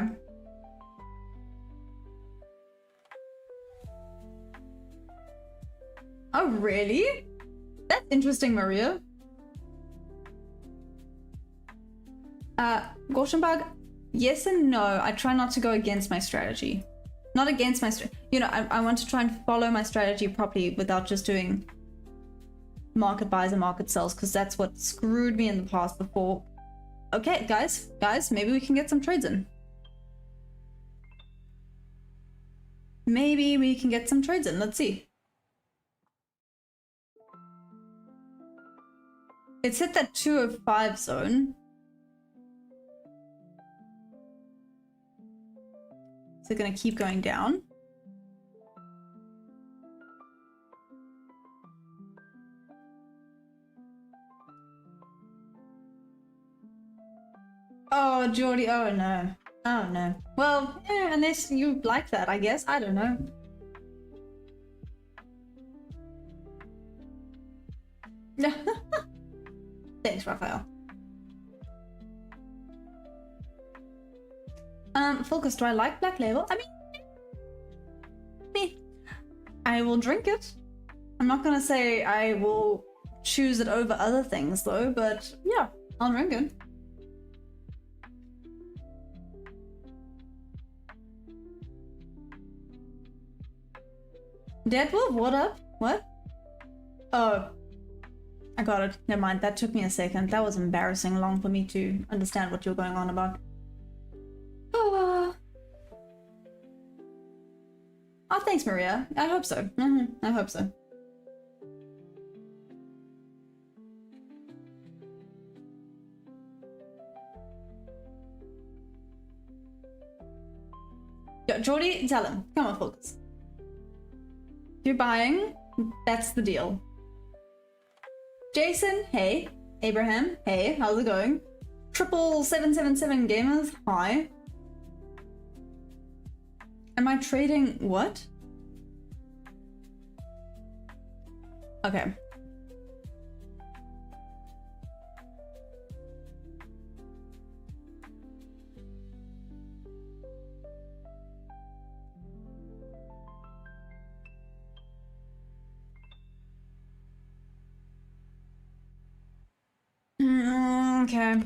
Oh, really? That's interesting, Maria. Gorshenbug, yes and no. I try not to go against my strategy. Not against my strategy. You know, I want to try and follow my strategy properly without just doing market buys and market sells, because that's what screwed me in the past before. Okay, guys, maybe we can get some trades in. Maybe we can get some trades in. Let's see. It's hit that 205 zone. Is it going to keep going down? Oh, Geordie. Oh, no. Oh, no. Well, yeah, unless you like that, I guess. I don't know. Thanks, Raphael. Focus, do I like Black Label? I mean, me. I will drink it. I'm not gonna say I will choose it over other things, though, but yeah, I'll drink it. Deadwolf, what up? What? Oh. I got it. Never mind, that took me a second. That was embarrassing long for me to understand what you're going on about. Oh, thanks, Maria. I hope so. I hope so. Yo, Geordie, tell him. Come on, focus. You're buying? That's the deal. Jason, hey. Abraham, hey. How's it going? 777 gamers, hi. Am I trading what? Okay. Okay.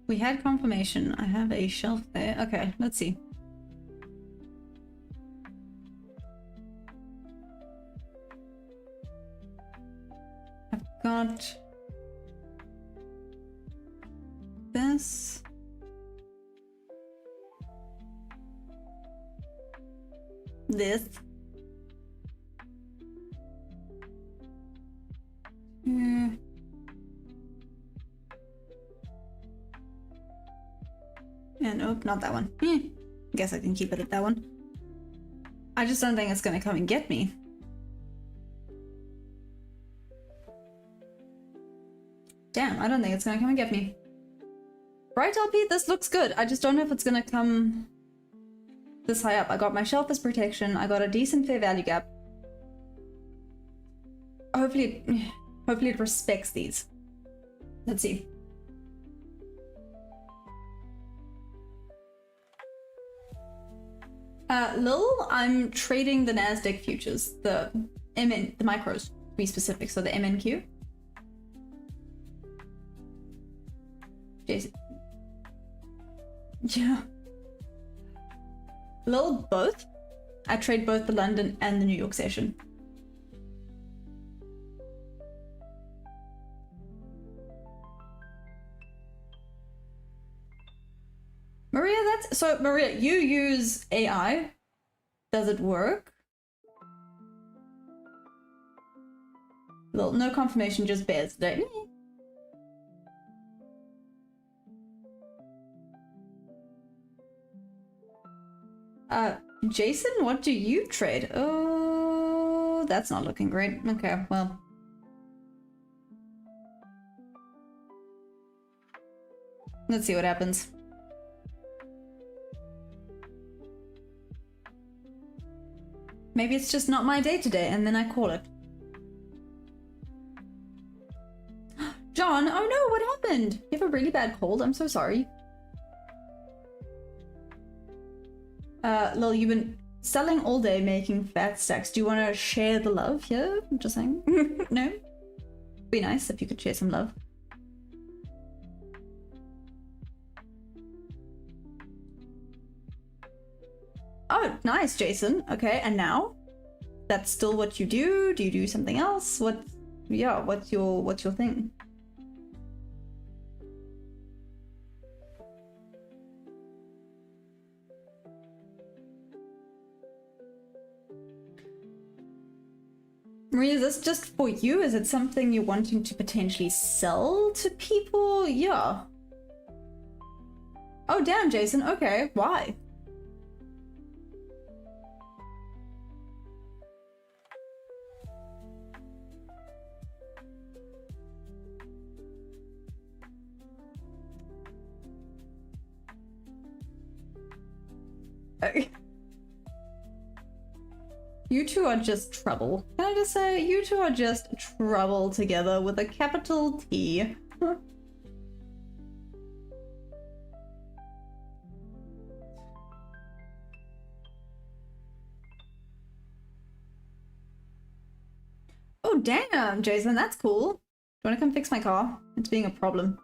We had confirmation. I have a shelf there. Okay, let's see. I've got this. This. And nope, not that one. Guess I can keep it at that one. I just don't think it's gonna come and get me. Damn, I don't think it's gonna come and get me. Right, LP, this looks good. I just don't know if it's gonna come this high up. I got my shelf as protection. I got a decent fair value gap. Hopefully it respects these. Let's see. Lil, I'm trading the Nasdaq futures, the micros, to be specific, so the MNQ. Jason. Yeah. Lil, both. I trade both the London and the New York session. Maria, so Maria, you use AI. Does it work? Well, no confirmation, just bears today. Jason, what do you trade? Oh, that's not looking great. Okay, well. Let's see what happens. Maybe it's just not my day today, and then I call it. John, oh no, what happened? You have a really bad cold? I'm so sorry. Lil, you've been selling all day making fat stacks. Do you want to share the love here? I'm just saying. No? Be nice if you could share some love. Oh, nice, Jason. Okay, and now? That's still what you do? Do you do something else? What's your thing? Maria, is this just for you? Is it something you're wanting to potentially sell to people? Yeah. Oh, damn, Jason. Okay, why? You two are just trouble. Can I just say, you two are just trouble together with a capital T. Oh damn, Jason, that's cool. Do you want to come fix my car? It's being a problem.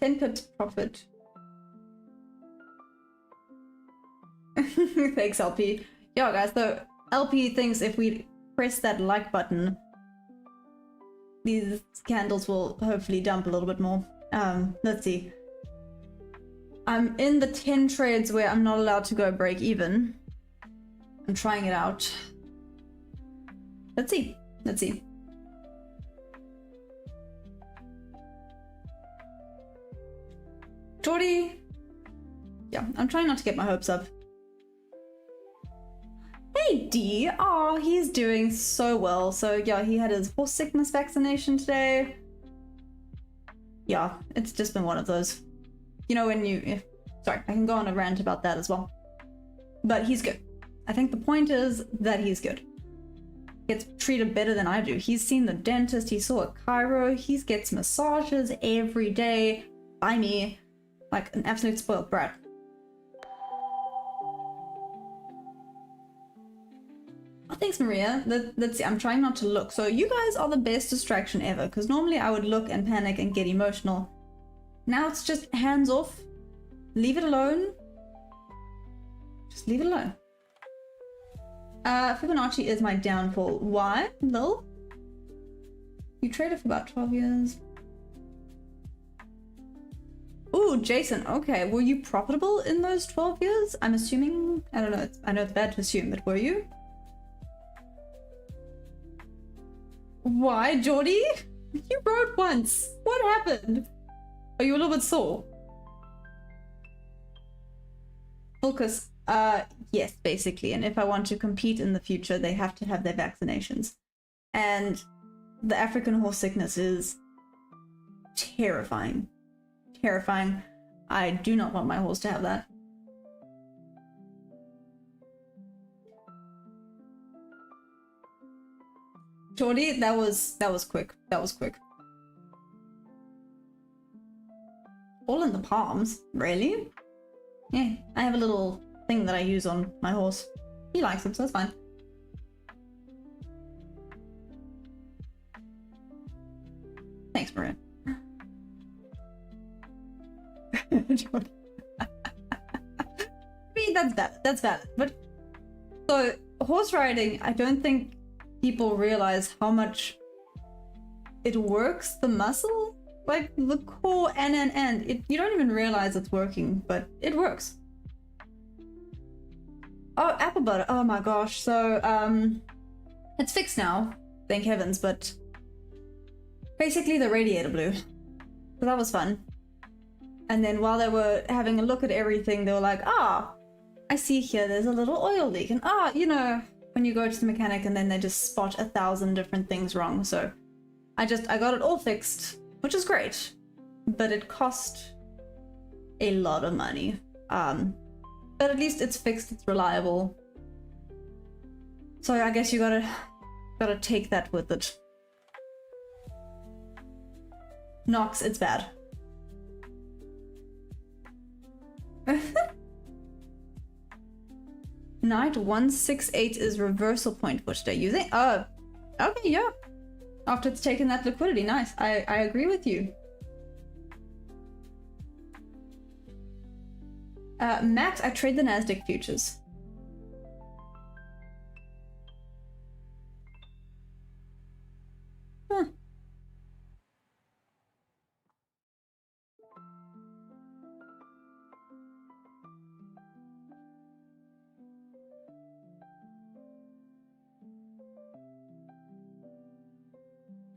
$10 profit. Thanks, LP. Yo, guys, so LP thinks if we press that like button, these candles will hopefully dump a little bit more. Let's see. I'm in the 10 trades where I'm not allowed to go break even. I'm trying it out. Let's see. Let's see. Jordy. Yeah, I'm trying not to get my hopes up. Hey D. Oh, he's doing so well. So yeah, he had his horse sickness vaccination today. Yeah, it's just been one of those. You know, when you... Sorry, I can go on a rant about that as well. But he's good. I think the point is that he's good. Gets treated better than I do. He's seen the dentist, he saw a chiro, he gets massages every day by me. Like an absolute spoiled brat. Oh, thanks, Maria. Let's see, I'm trying not to look. So you guys are the best distraction ever, because normally I would look and panic and get emotional. Now it's just hands off. Leave it alone. Just leave it alone. Fibonacci is my downfall. Why, Lil? You traded for about 12 years. Ooh, Jason, okay. Were you profitable in those 12 years? I'm assuming. I don't know. I know it's bad to assume, but were you? Why, Geordie? You rode once. What happened? Are you a little bit sore? Focus. Yes, basically. And if I want to compete in the future, they have to have their vaccinations. And the African horse sickness is terrifying. Terrifying. I do not want my horse to have that. Jordy, that was quick. That was quick. All in the palms, really? Yeah, I have a little thing that I use on my horse. He likes them, so that's fine. Thanks, Maria. I mean, that's valid. That's valid. But so horse riding, I don't think people realize how much it works the muscle, like the core and you don't even realize it's working, but it works. Oh, apple butter. Oh my gosh. So it's fixed now, thank heavens. But basically the radiator blew, so that was fun. And then while they were having a look at everything, they were like, I see here there's a little oil leak. And you know, when you go to the mechanic and then they just spot 1,000 different things wrong. So I got it all fixed, which is great, but it cost a lot of money. But at least it's fixed, it's reliable. So I guess you gotta take that with it. Nox, it's bad. Knight 168 is reversal point, which they're using. Oh, okay, yeah. After it's taken that liquidity, nice. I agree with you. Max, I trade the Nasdaq futures. Huh.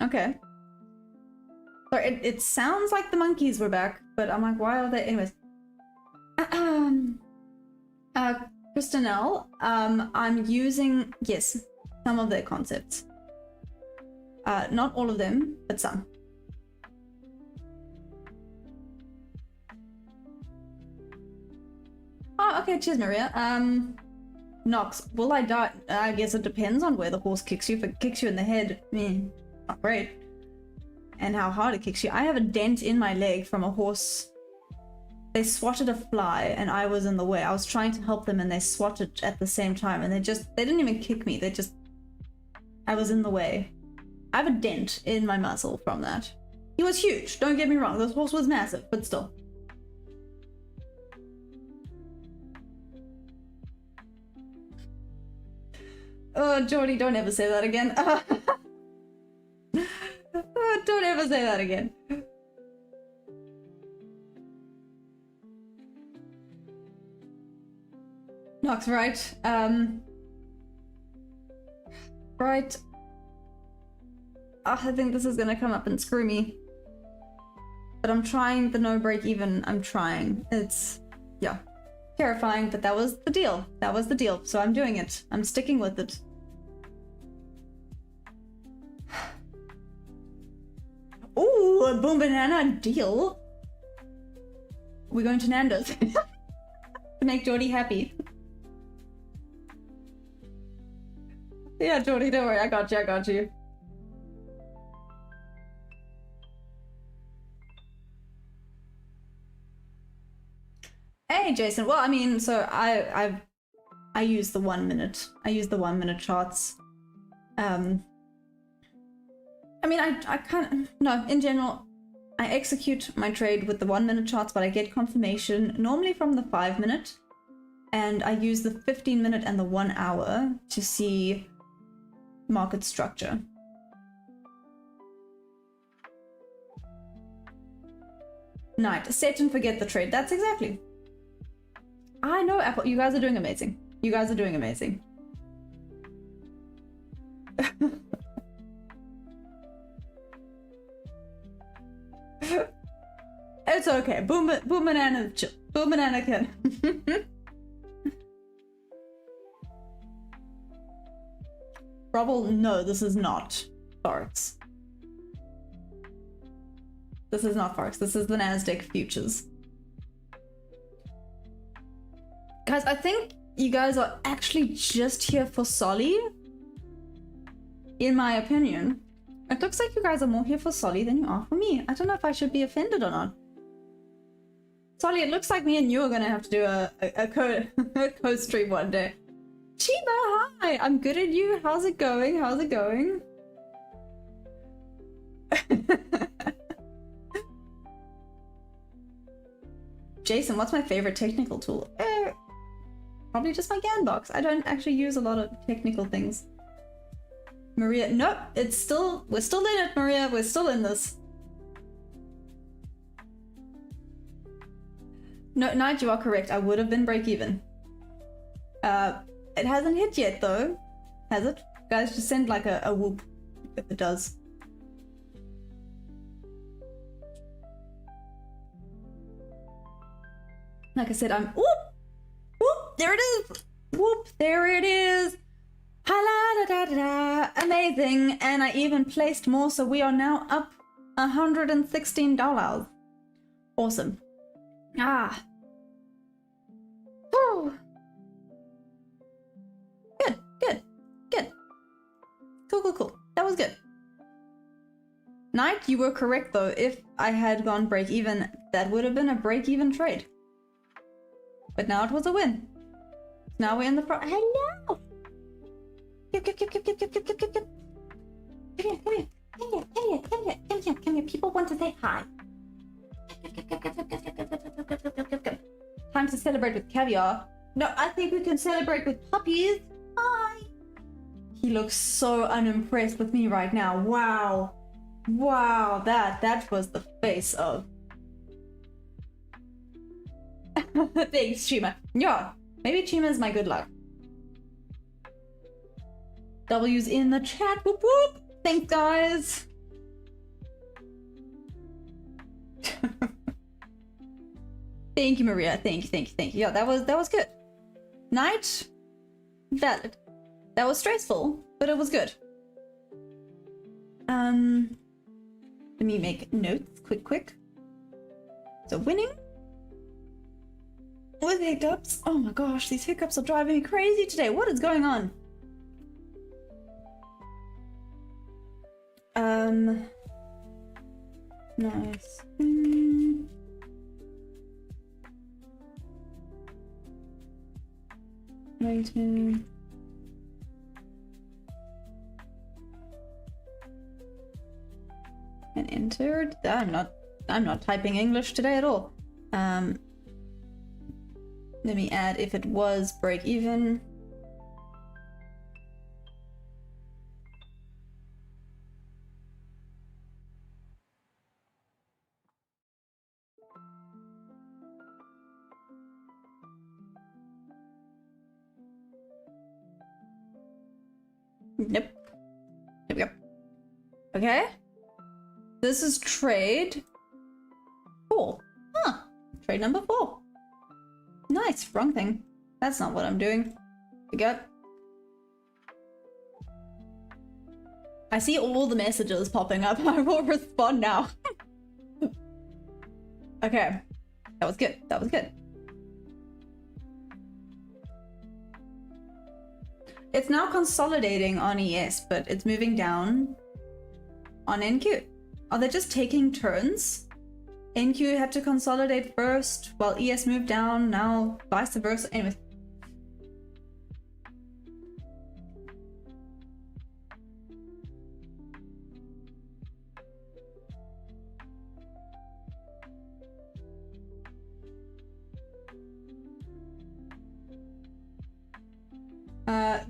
Okay. So it sounds like the monkeys were back, but I'm like, why are they? Anyways. Christinelle, I'm using, yes, some of their concepts. Not all of them, but some. Oh, okay, cheers, Maria. Nox, will I die? I guess it depends on where the horse kicks you. If it kicks you in the head, not great. And how hard it kicks you. I have a dent in my leg from a horse. They swatted a fly and I was in the way. I was trying to help them and they swatted at the same time and they didn't even kick me. I was in the way. I have a dent in my muscle from that. He was huge, don't get me wrong. This horse was massive, but still. Oh, Jordy, don't ever say that again. Oh, don't ever say that again. Nox, right. Right. Oh, I think this is gonna come up and screw me. But I'm trying the no break even. I'm trying. It's, yeah, terrifying, but that was the deal. That was the deal. So I'm doing it. I'm sticking with it. Ooh, a boom banana deal. We're going to Nando's to make Jordy happy. Yeah, Jordy, don't worry. I got you. I got you. Hey, Jason. Well, I mean, so I use the 1 minute. I use the 1 minute charts. I mean, I kind of, no, in general, I execute my trade with the 1 minute charts, but I get confirmation normally from the 5 minute, and I use the 15 minute and the 1 hour to see market structure. Night, set and forget the trade. That's exactly. I know, Apple. You guys are doing amazing. You guys are doing amazing. It's okay. Boom banana, boom banana can. Rubble, no, this is not Forex. This is not Forex. This is the Nasdaq futures. Guys, I think you guys are actually just here for Solly. In my opinion. It looks like you guys are more here for Solly than you are for me. I don't know if I should be offended or not. Solly, it looks like me and you are gonna have to do a co-stream one day. Chiba, hi! I'm good at you. How's it going? How's it going? Jason, what's my favorite technical tool? Probably just my Ganbox. I don't actually use a lot of technical things. Maria, nope, we're still in it, Maria. We're still in this. No, Nige, you are correct. I would have been break even. It hasn't hit yet though, has it? Guys, just send like a whoop if it does. Like I said, I'm whoop, whoop. There it is. Whoop, there it is. Amazing, and I even placed more, so we are now up $116. Awesome. Ah. Whew. Knight, you were correct though. If I had gone break even, that would have been a break even trade. But now it was a win. Now we're in the Hello! Come here. People want to say hi. Time to celebrate with caviar. No, I think we can celebrate with puppies. Hi. He looks so unimpressed with me right now. Wow. Wow, that was the face of. Thanks, Chima. Yeah, maybe Chima is my good luck. W's in the chat. Whoop whoop. Thanks, guys. Thank you, Maria. Thank you. Yeah, that was good. Night, valid. That was stressful, but it was good. Let me make notes quick. So winning with hiccups. Oh my gosh, these hiccups are driving me crazy today. What is going on? Nice. Waiting. And entered. I'm not typing English today at all. Let me add if it was break even. Nope. Here we go. Okay. This is trade 4. Huh. Trade number 4. Nice. Wrong thing. That's not what I'm doing. Forget. I see all the messages popping up. I will respond now. Okay. That was good. It's now consolidating on ES, but it's moving down on NQ. Are they just taking turns? NQ had to consolidate first while ES moved down, now vice versa. Anyways.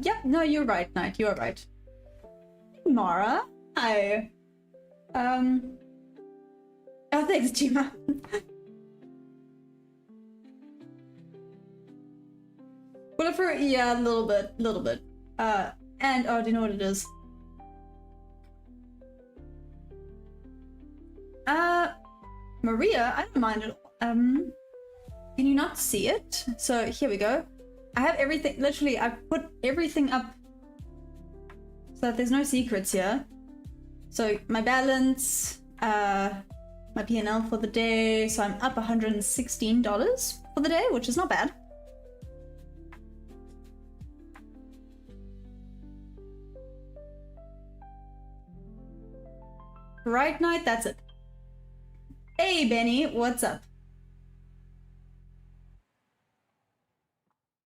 Yep, no, you're right, Knight, you're right. Mara, hi. Oh, thanks, Chima. Willifer, yeah, a little bit. And, oh, do you know what it is? Maria, I don't mind it. Can you not see it? So, here we go. I have everything, literally, I've put everything up so that there's no secrets here. So my balance, my P&L for the day, so I'm up $116 for the day, which is not bad. Right, Night, that's it. Hey, Benny, what's up?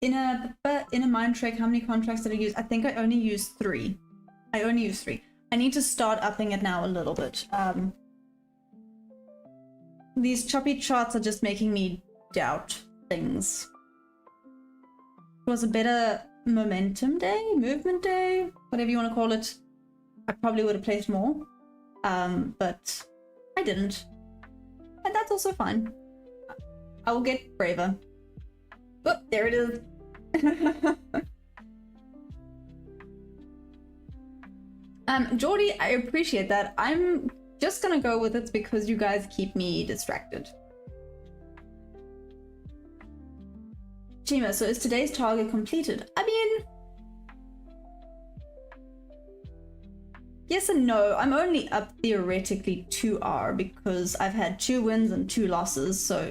In a mind trick, how many contracts did I use? I think I only used 3. I need to start upping it now a little bit. These choppy charts are just making me doubt things. It was a better momentum day, movement day, whatever you want to call it. I probably would have placed more, but I didn't. And that's also fine. I will get braver. Oh, there it is. Jordy, I appreciate that. I'm just gonna go with it because you guys keep me distracted. Chima, so is today's target completed? I mean, yes and no. I'm only up theoretically 2R because I've had 2 wins and 2 losses, so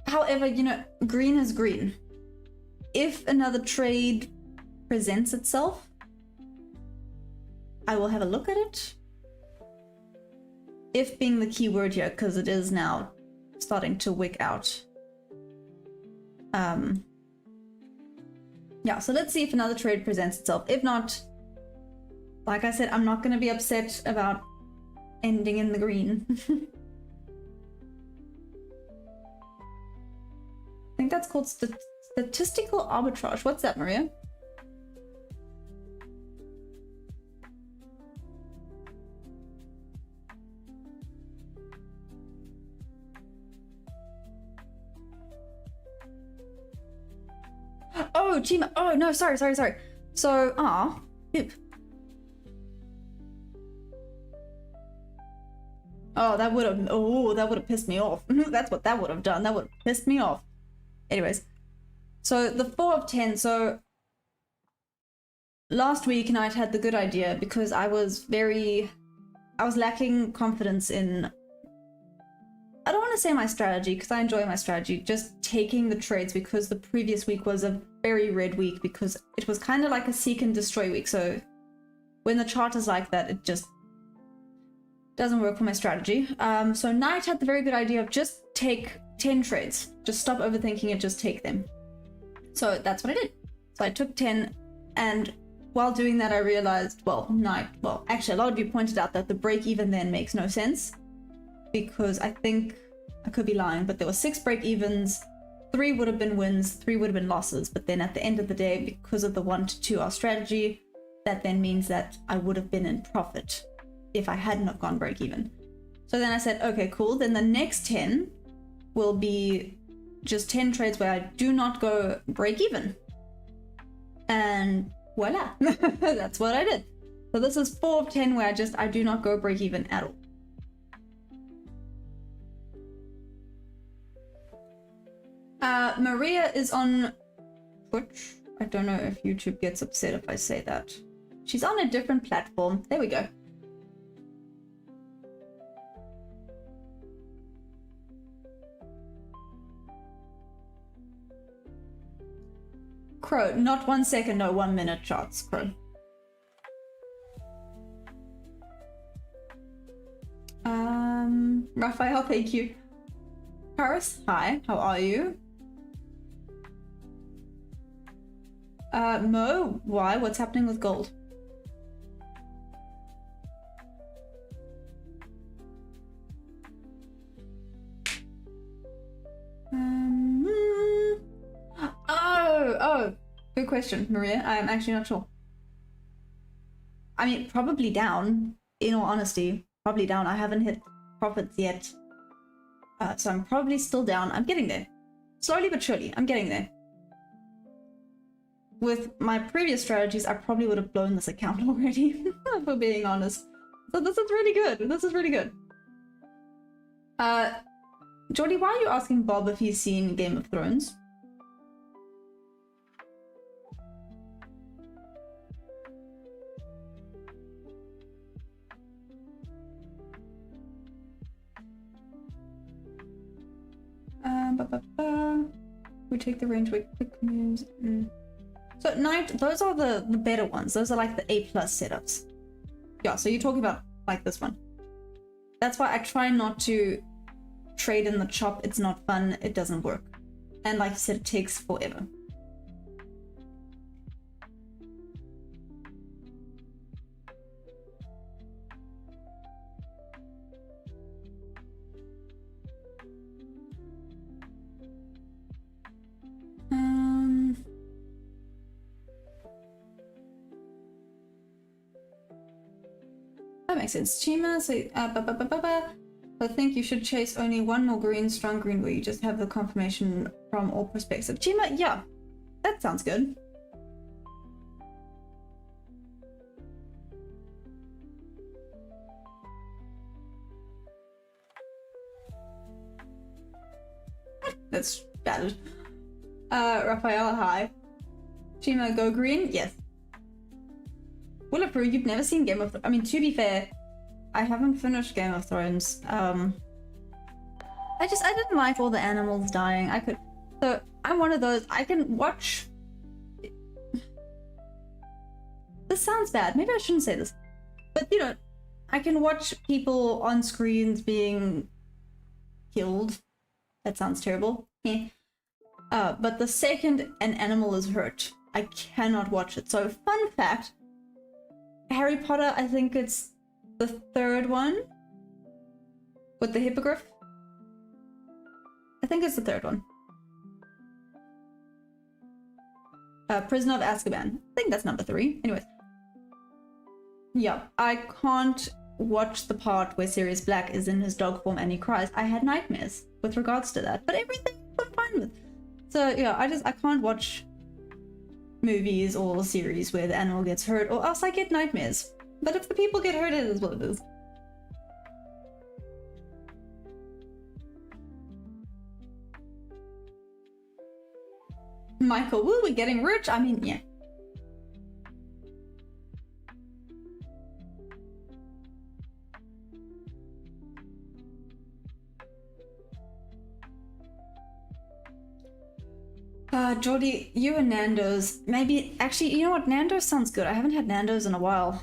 however, you know, green is green. If another trade presents itself, I will have a look at it. If being the key word here, because it is now starting to wick out. Yeah, so let's see if another trade presents itself. If not, like I said, I'm not going to be upset about ending in the green. I think that's called statistical arbitrage. What's that, Maria? Oh, Chima. Oh, no, sorry. So, oop. Oh, that would have pissed me off. That's what that would have done. That would have pissed me off. Anyways, so the 4 of 10. So last week, Knight had the good idea because I was lacking confidence in, I don't want to say my strategy because I enjoy my strategy, just taking the trades because the previous week was a very red week because it was kind of like a seek and destroy week. So when the chart is like that, it just doesn't work for my strategy. So Knight had the very good idea of just take 10 trades. Just stop overthinking it, just take them. So that's what I did. So I took 10, and while doing that I realized, actually a lot of you pointed out that the break even then makes no sense, because I think, I could be lying, but there were 6 break evens, 3 would have been wins, 3 would have been losses, but then at the end of the day, because of the 1 to 2 hour strategy, that then means that I would have been in profit if I hadn't have gone break even. So then I said, okay, cool, then the next 10 will be just 10 trades where I do not go break even. And voila, that's what I did. So this is 4 of 10 where I do not go break even at all. Maria is on Twitch. I don't know if YouTube gets upset if I say that. She's on a different platform. There we go. Crow, not 1 second, no 1 minute charts, Crow. Raphael, thank you. Paris, hi, how are you? Mo, why? What's happening with gold? Oh, good question, Maria. I'm actually not sure. I mean, probably down, in all honesty. Probably down. I haven't hit profits yet. So I'm probably still down. I'm getting there. Slowly but surely, I'm getting there. With my previous strategies, I probably would have blown this account already, for being honest. So this is really good. This is really good. Jordy, why are you asking Bob if he's seen Game of Thrones? We take the range with quick moves. So Knight, those are the better ones. Those are like the A+ setups. Yeah, so you're talking about like this one. That's why I try not to trade in the chop. It's not fun. It doesn't work. And like you said, it takes forever. That makes sense. Chima, so I think you should chase only one more green, strong green, where you just have the confirmation from all perspectives. Chima, yeah, that sounds good. That's bad. Raphael, hi. Chima, go green? Yes. Bulletproof, you've never seen Game of Thrones. I mean, to be fair, I haven't finished Game of Thrones. I didn't like all the animals dying. So I'm one of those, I can watch. This sounds bad. Maybe I shouldn't say this. But you know, I can watch people on screens being killed. That sounds terrible. Yeah. But the second an animal is hurt, I cannot watch it. So fun fact, Harry Potter, I think it's the third one with the hippogriff. I think it's the third one. Prisoner of Azkaban. I think that's number 3. Anyways. Yeah, I can't watch the part where Sirius Black is in his dog form and he cries. I had nightmares with regards to that, but everything I'm fine with. So yeah, I can't watch movies or series where the animal gets hurt, or else I get nightmares. But if the people get hurt, it is what it is. Michael, woo, we're getting rich. I mean, yeah. Jordy, you and Nando's. Maybe, actually, you know what? Nando's sounds good. I haven't had Nando's in a while.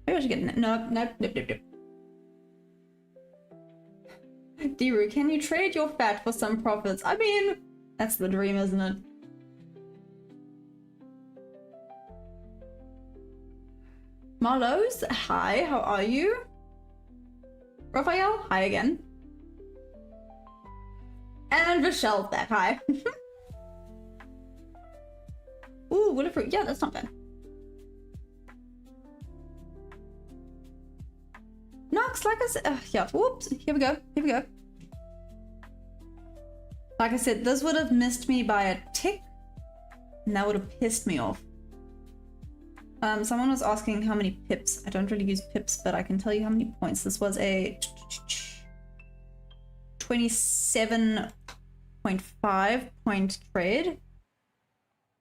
Maybe I should get nope. Diru, can you trade your fat for some profits? I mean, that's the dream, isn't it? Marlowe's, hi, how are you? Raphael, hi again. And Michelle's back, hi. Ooh, what a fruit. Yeah, that's not bad. Nox, like I said, yeah, whoops, here we go. Like I said, this would have missed me by a tick, and that would have pissed me off. Someone was asking how many pips. I don't really use pips, but I can tell you how many points. This was a 27.5 point trade.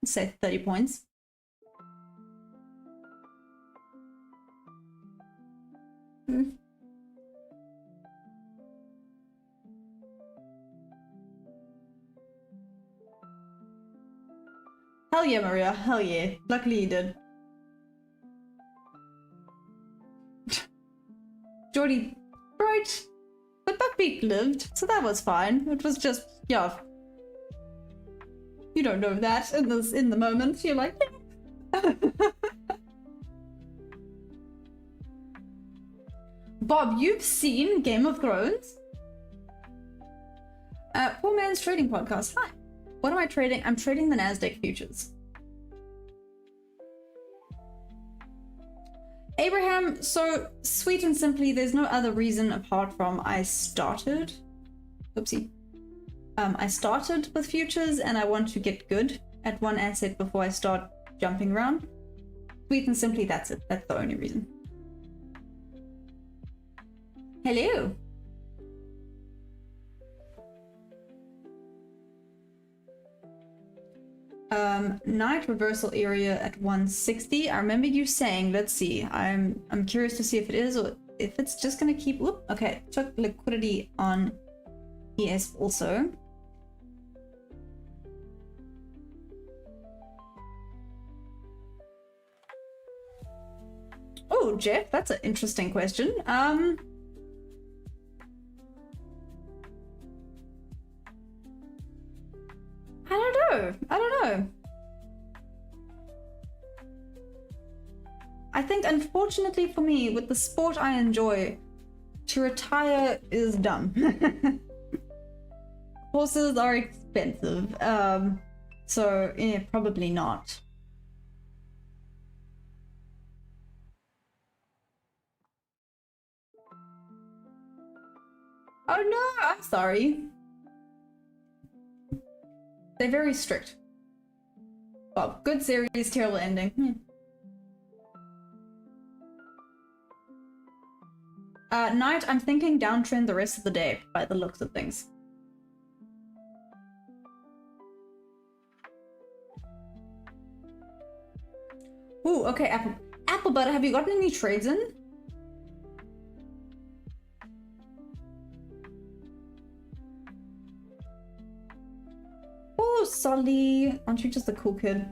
Let's say 30 points. Hell yeah, Maria, hell yeah. Luckily you did. Jordy, right. But Buckbeak lived, so that was fine. It was just, yeah. You don't know that in the moment. You're like, yeah. Bob, you've seen Game of Thrones? Poor Man's Trading Podcast. Hi. What am I trading? I'm trading the Nasdaq futures. Abraham, so sweet and simply, there's no other reason apart from I started. Oopsie. I started with futures and I want to get good at one asset before I start jumping around. Sweet and simply, that's it. That's the only reason. Hello. Night reversal area at 160. I remember you saying, let's see, I'm curious to see if it is or if it's just gonna keep, whoop, okay, took liquidity on ES also. Oh, Jeff, that's an interesting question. I don't know. I think, unfortunately for me, with the sport I enjoy, to retire is dumb. Horses are expensive, so yeah, probably not. Oh no, I'm sorry. They're very strict. Well, good series, terrible ending. Night, I'm thinking downtrend the rest of the day by the looks of things. Ooh, okay, apple butter, have you gotten any trades in? Oh, Solly, aren't you just a cool kid?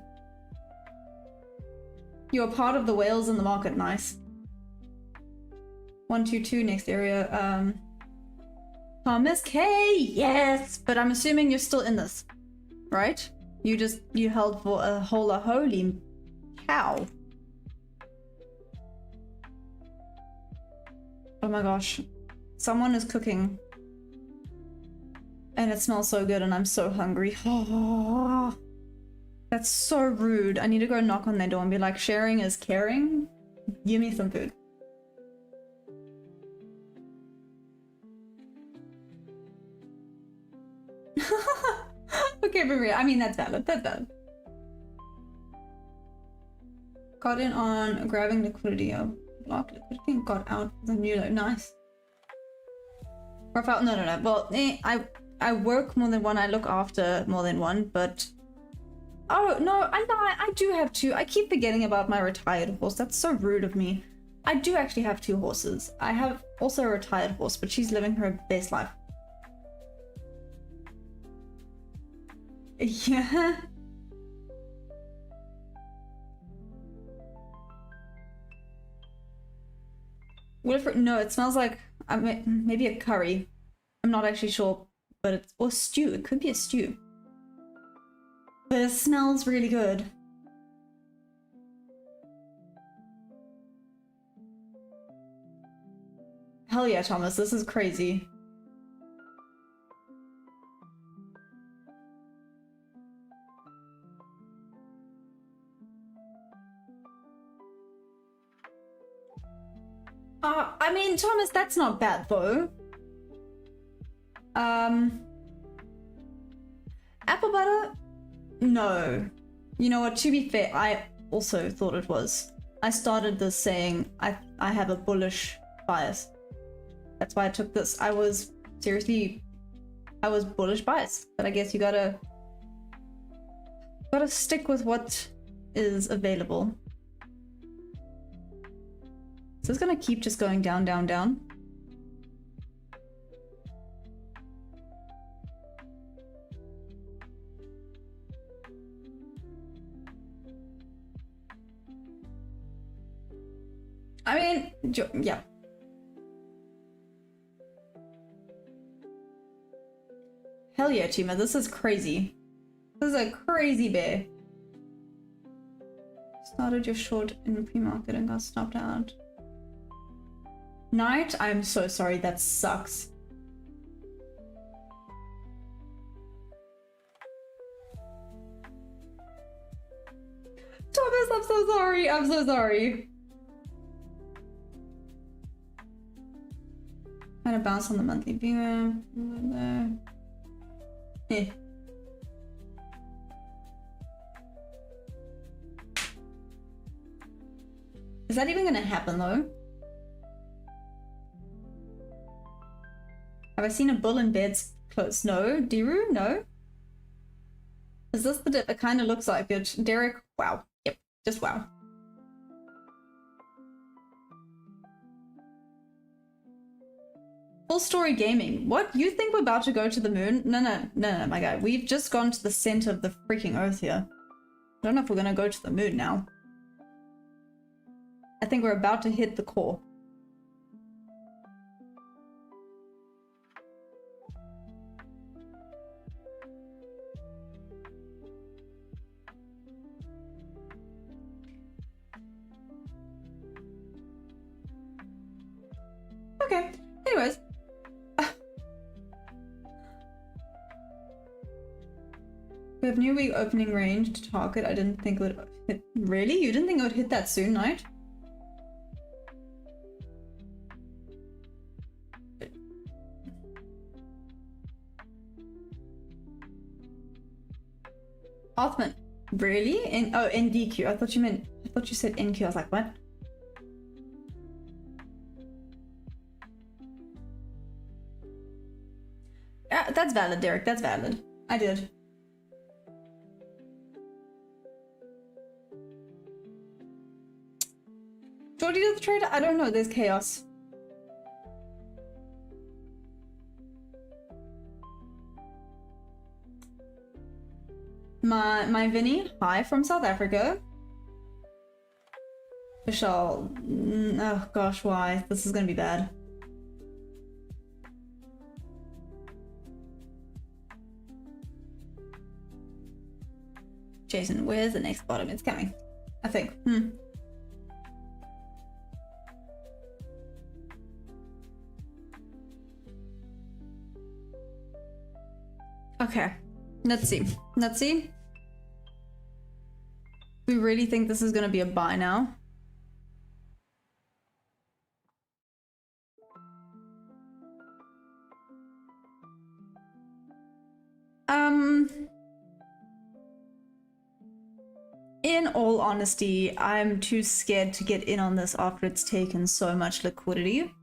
You're part of the whales in the market. Nice. 122 next area. Thomas K. Yes, but I'm assuming you're still in this, right? You held for a whole holy cow. Oh my gosh, someone is cooking, and it smells so good, and I'm so hungry. Oh, that's so rude. I need to go knock on their door and be like, sharing is caring. Give me some food. Okay, Maria. I mean, that's valid. That's valid. Got in on grabbing liquidity. Blocked liquidity and got out with a new low. Nice. Profile. No. Well, I work more than one. I look after more than one, but oh no, I lie. I do have two. I keep forgetting about my retired horse. That's so rude of me. I do actually have two horses. I have also a retired horse, but she's living her best life. Yeah. Wilfred, no, it smells like maybe a curry. I'm not actually sure, but it's or stew. It could be a stew. But it smells really good. Hell yeah, Thomas, this is crazy. I mean, Thomas, that's not bad though. Apple butter? No. You know what, to be fair, I also thought it was. I started this saying I have a bullish bias. That's why I took this. I was bullish bias, but I guess you gotta stick with what is available. So it's gonna keep just going down, down, down. I mean, yeah. Hell yeah, Chima, this is crazy. This is a crazy bear. Started your short in pre-market and got stopped out. Night, I'm so sorry, that sucks. Thomas, I'm so sorry, I'm so sorry. Kind of bounce on the monthly viewer. Is that even gonna happen though? Have I seen a bull in bed's clothes? No. Diru? No. Is this the dip? It kind of looks like it. Derek? Wow. Yep. Just wow. Full story gaming. What? You think we're about to go to the moon? No, my guy. We've just gone to the center of the freaking earth here. I don't know if we're gonna go to the moon now. I think we're about to hit the core. Okay, anyways. We have new week opening range to target. I didn't think it would hit. Really? You didn't think it would hit that soon, Knight? Othman. Really? Oh, NDQ. I thought you said NQ. I was like, what? That's valid, Derek. That's valid. I did. Jordy the trader? I don't know. There's chaos. My Vinny, hi from South Africa. Michelle. Oh gosh, why? This is gonna be bad. Jason, where's the next bottom? It's coming. I think. Okay. Let's see. Let's see. We really think this is gonna be a buy now. In all honesty, I'm too scared to get in on this after it's taken so much liquidity.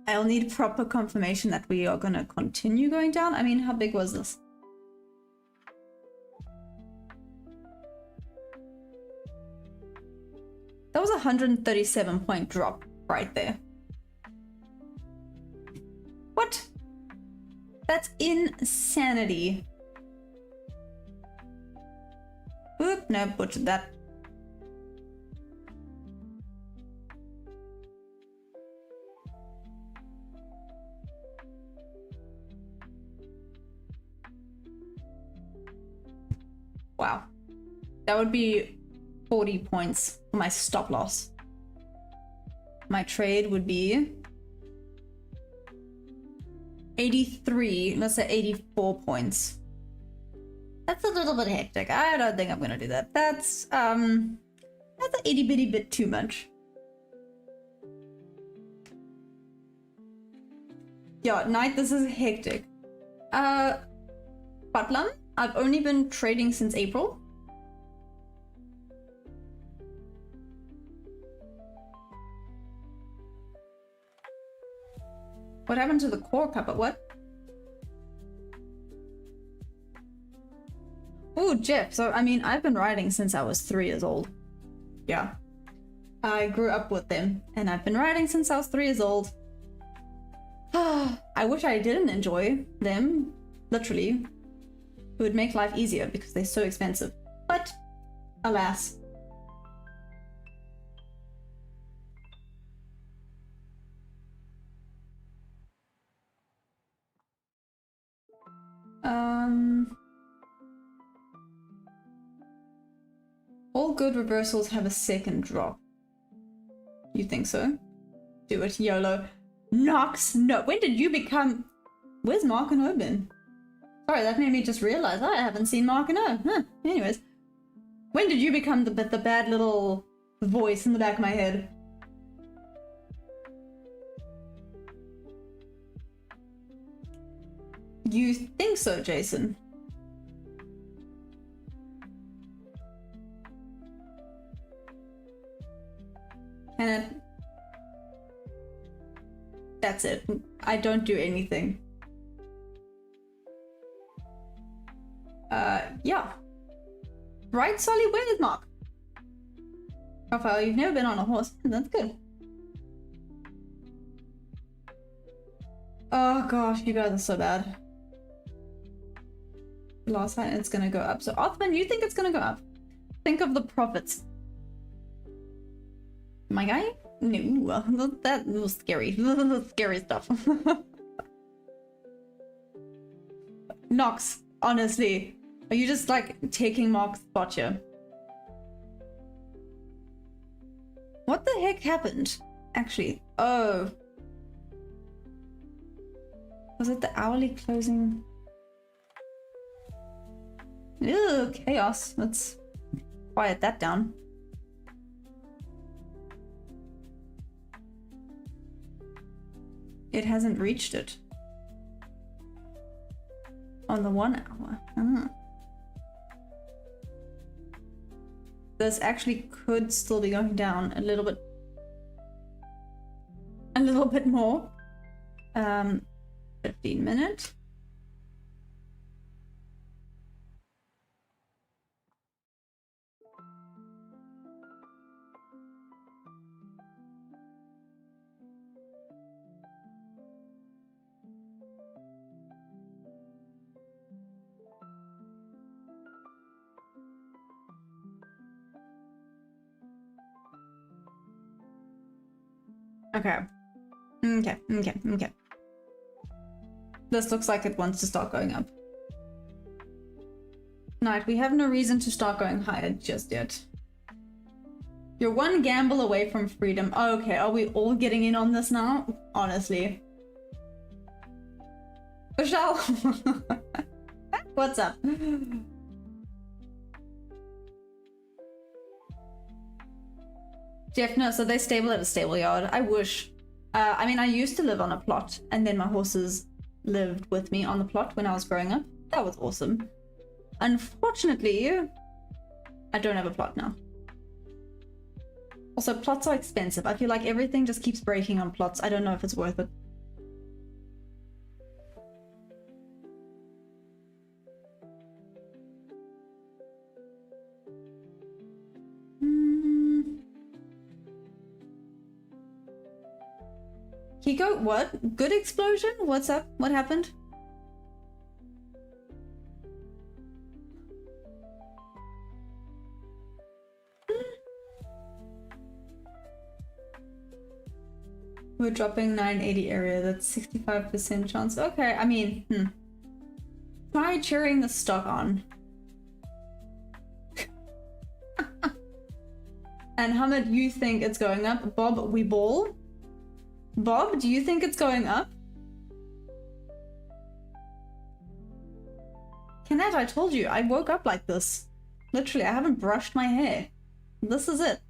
I'll need proper confirmation that we are gonna continue going down. I mean, how big was this? That was a 137 point drop right there. What? That's insanity. Oop, no, butchered that. Wow. That would be 40 points for my stop loss. My trade would be 83, let's say 84 points. That's a little bit hectic. I don't think I'm gonna do that. That's an itty bitty bit too much. Yeah, Knight, this is hectic. Butlam, I've only been trading since April. What happened to the core cup? What? Oh, Jeff. So, I mean, I've been riding since I was 3 years old. Yeah. I grew up with them, and I've been riding since I was 3 years old. I wish I didn't enjoy them, literally. It would make life easier because they're so expensive. But, alas. All good reversals have a second drop. You think so? Do it, YOLO. Nox, no. When did you become... Where's Mark and O been? Sorry, that made me just realize I haven't seen Mark and O. Huh. Anyways. When did you become the bad little voice in the back of my head? You think so, Jason? And that's it. I don't do anything. Yeah. Right, Solly? Where is Mark? Raphael, you've never been on a horse. That's good. Oh gosh, you guys are so bad. Last time it's gonna go up. So Othman, you think it's gonna go up? Think of the profits. My guy? No, that was scary. Scary stuff. Nox, honestly, are you just like taking Mark's spot here? What the heck happened? Actually, oh. Was it the hourly closing? Ew, chaos. Let's quiet that down. It hasn't reached it. On the 1 hour. This actually could still be going down a little bit. A little bit more. 15 minutes. Okay. Okay. This looks like it wants to start going up. Knight, we have no reason to start going higher just yet. You're one gamble away from freedom. Okay, are we all getting in on this now? Honestly. Michelle! What's up? Jeff, no, so they're stable at a stable yard. I wish. I mean, I used to live on a plot, and then my horses lived with me on the plot when I was growing up. That was awesome. Unfortunately, I don't have a plot now. Also, plots are expensive. I feel like everything just keeps breaking on plots. I don't know if it's worth it. Kiko, what? Good explosion? What's up? What happened? We're dropping 980 area. That's 65% chance. Okay, I mean, try cheering the stock on. And Hamid, you think it's going up? Bob, we ball? Bob, do you think it's going up? Kenneth, I told you, I woke up like this. Literally, I haven't brushed my hair. This is it.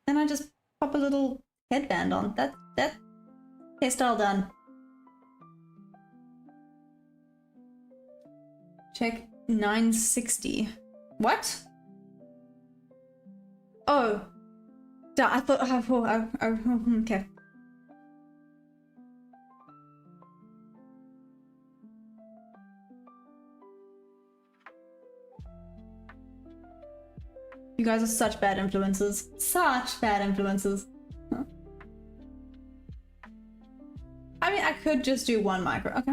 Then I just pop a little headband on. That hairstyle done. Check 960. What? Oh. I thought, okay. You guys are such bad influences. Such bad influences. Huh. I mean, I could just do one micro. Okay.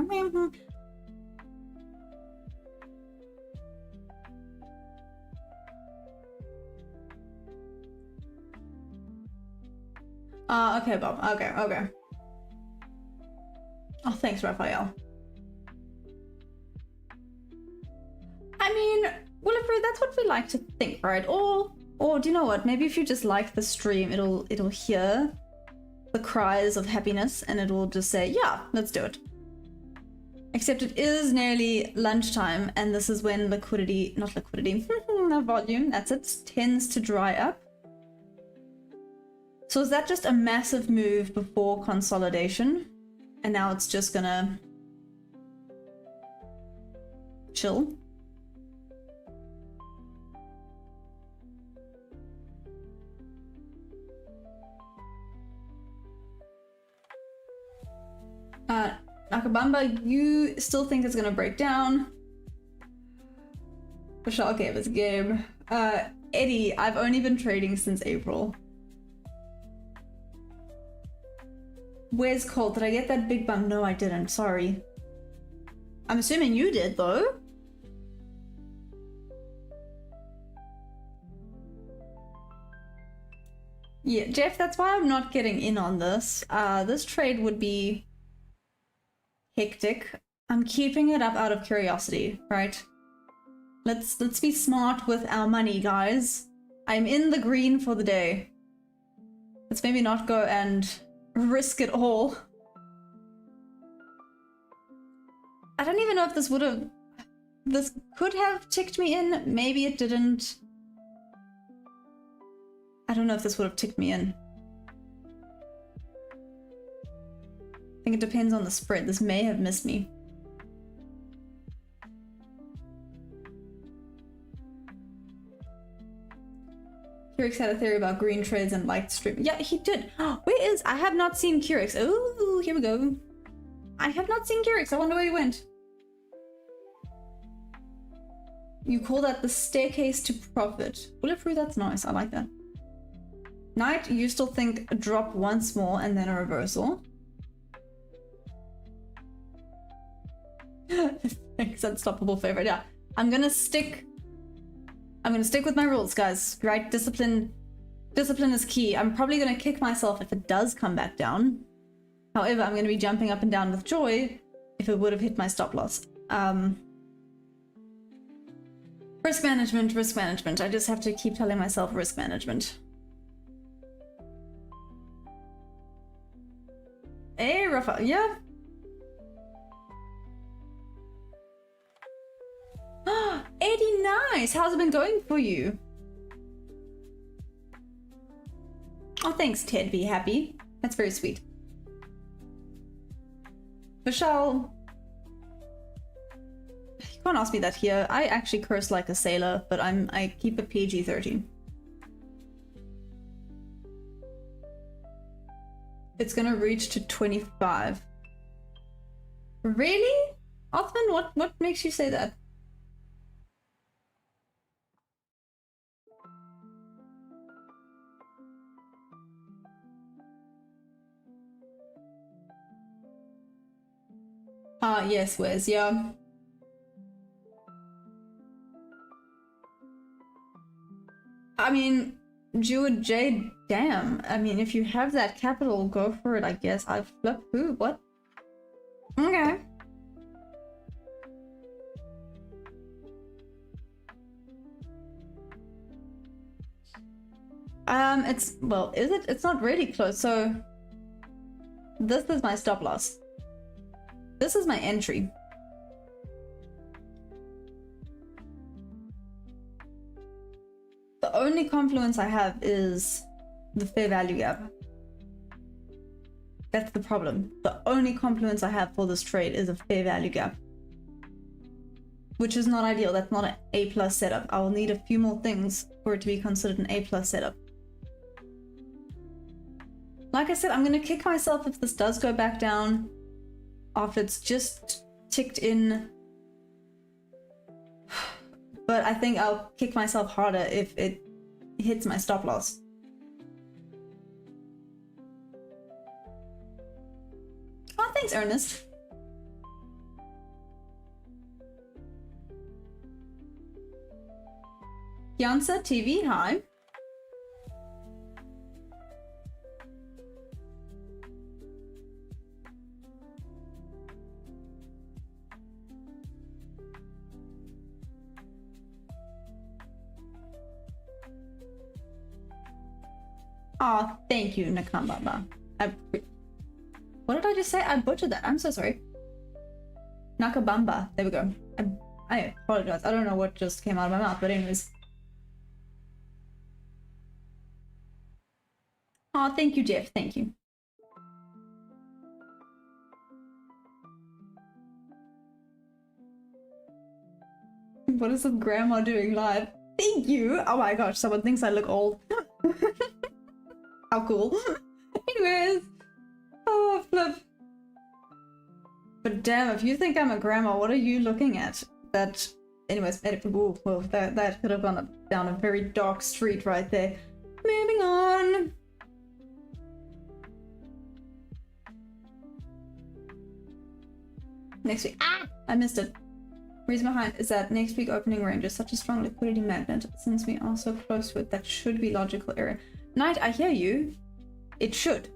Okay, Bob. Okay. Oh, thanks, Raphael. I mean, Willifred, that's what we like to think, right? Or do you know what? Maybe if you just like the stream, it'll hear the cries of happiness and it will just say, yeah, let's do it. Except it is nearly lunchtime and this is when liquidity, not liquidity, the volume, that's it, tends to dry up. So is that just a massive move before consolidation? And now it's just gonna chill? Nakabamba, you still think it's gonna break down? Michelle gave us a game. Eddie, I've only been trading since April. Where's Colt? Did I get that big bump? No, I didn't. Sorry. I'm assuming you did, though. Yeah, Jeff, that's why I'm not getting in on this. This trade would be hectic. I'm keeping it up out of curiosity, right? Let's be smart with our money, guys. I'm in the green for the day. Let's maybe not go and risk it all. I don't even know if this would have... This could have ticked me in. Maybe it didn't. I don't know if this would have ticked me in. I think it depends on the spread. This may have missed me. Curix had a theory about green trades and liked stream. Yeah, he did. Where is... I have not seen Curix. Oh, here we go. I have not seen Curix. I wonder where he went. You call that the staircase to profit. Bulletproof, that's nice. I like that. Knight, you still think a drop once more and then a reversal. Thanks, unstoppable favorite. Yeah, I'm gonna stick with my rules, guys. Right? Discipline Discipline is key. I'm probably going to kick myself if it does come back down. However, I'm going to be jumping up and down with joy if it would have hit my stop loss. Risk management, risk management. I just have to keep telling myself risk management. Hey, Rafa. Yeah. Eddie, nice. How's it been going for you? Oh, thanks, Ted. Be happy. That's very sweet. Michelle. You can't ask me that here. I actually curse like a sailor, but I keep it PG-13. It's gonna reach to 25. Really? Othman, what makes you say that? Ah, yes, Wes, yeah. I mean, Jewett J, damn. I mean, if you have that capital, go for it, I guess. I flip who? What? Okay. It's, well, is it? It's not really close, so this is my stop loss. This is my entry. The only confluence I have is the fair value gap. That's the problem. The only confluence I have for this trade is a fair value gap. Which is not ideal. That's not an A+ setup. I will need a few more things for it to be considered an A+ setup. Like I said, I'm going to kick myself if this does go back down after it's just ticked in. But I think I'll kick myself harder if it hits my stop loss. Oh, thanks, Ernest. Yansa TV, hi. Oh, thank you, Nakambaba. What did I just say? I butchered that. I'm so sorry. Nakabamba. There we go. I apologize. I don't know what just came out of my mouth, but anyways. Oh, thank you, Jeff. Thank you. What is some grandma doing live? Thank you. Oh my gosh, someone thinks I look old. How cool. Anyways. Oh, flip. But damn, if you think I'm a grandma, what are you looking at? That, anyways, ooh, well, that could have gone down a very dark street right there. Moving on. Next week. Ah! I missed it. Reason behind is that next week opening range is such a strong liquidity magnet. Since we are so close to it, that should be logical error. Knight, I hear you. It should.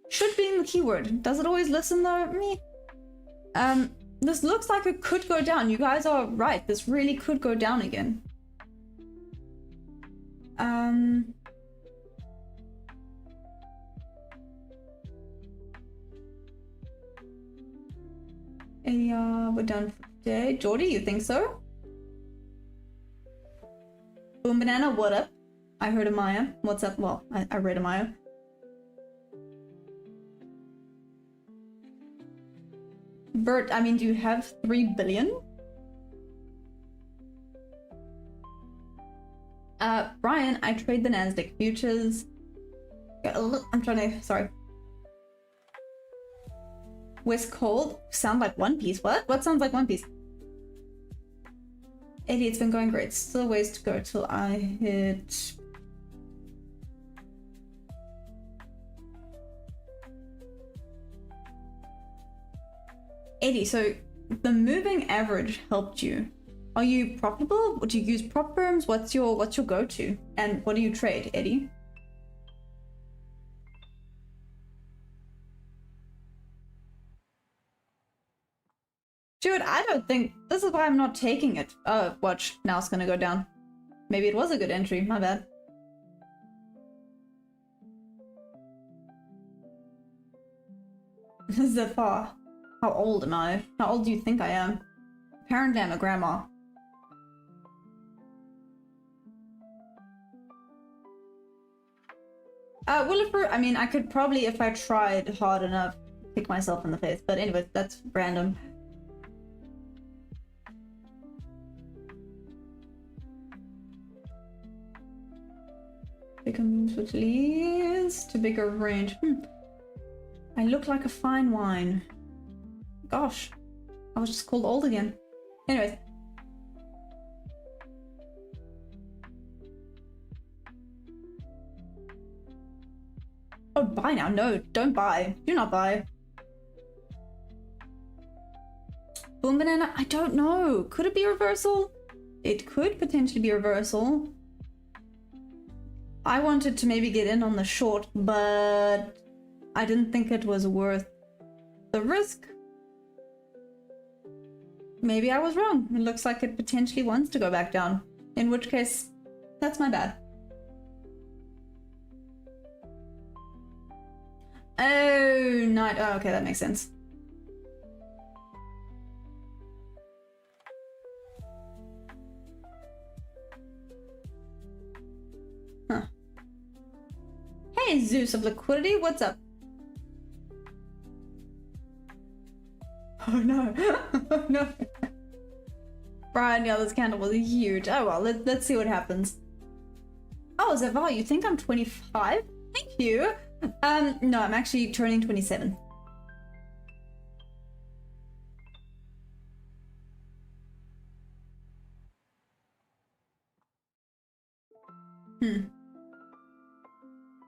Should being the keyword. Does it always listen though? Me? This looks like it could go down. You guys are right. This really could go down again. Yeah, we're done for today. Jordy, you think so? Boom Banana, what up? I heard Amaya. What's up? Well, I read Amaya. Bert, I mean, do you have 3 billion? Brian, I trade the Nasdaq futures. I'm trying to, sorry. West Cold, sound like One Piece. What? What sounds like One Piece? Eddie, it's been going great. Still ways to go till I hit... Eddie, so the moving average helped you. Are you profitable? Do you use prop firms? What's your go-to? And what do you trade, Eddie? Dude, I don't think... This is why I'm not taking it. Oh, watch. Now it's gonna go down. Maybe it was a good entry. My bad. Zephyr. How old am I? How old do you think I am? Apparently I'm a grandma. Willifruit, I mean, I could probably, if I tried hard enough, kick myself in the face. But anyway, that's random. Bigger moves which leads to bigger range. I look like a fine wine. Gosh, I was just called old again. Anyways. Oh, buy now. No, don't buy. Do not buy. Boom banana? I don't know. Could it be reversal? It could potentially be reversal. I wanted to maybe get in on the short, but I didn't think it was worth the risk. Maybe I was wrong. It looks like it potentially wants to go back down. In which case, that's my bad. Oh, not. Oh, okay, that makes sense. Huh. Hey, Zeus of liquidity, what's up? Oh no. Oh no. Brian, yeah, this candle was huge. Oh well, let's see what happens. Oh, Zaval, you think I'm 25? Thank you. No, I'm actually turning 27.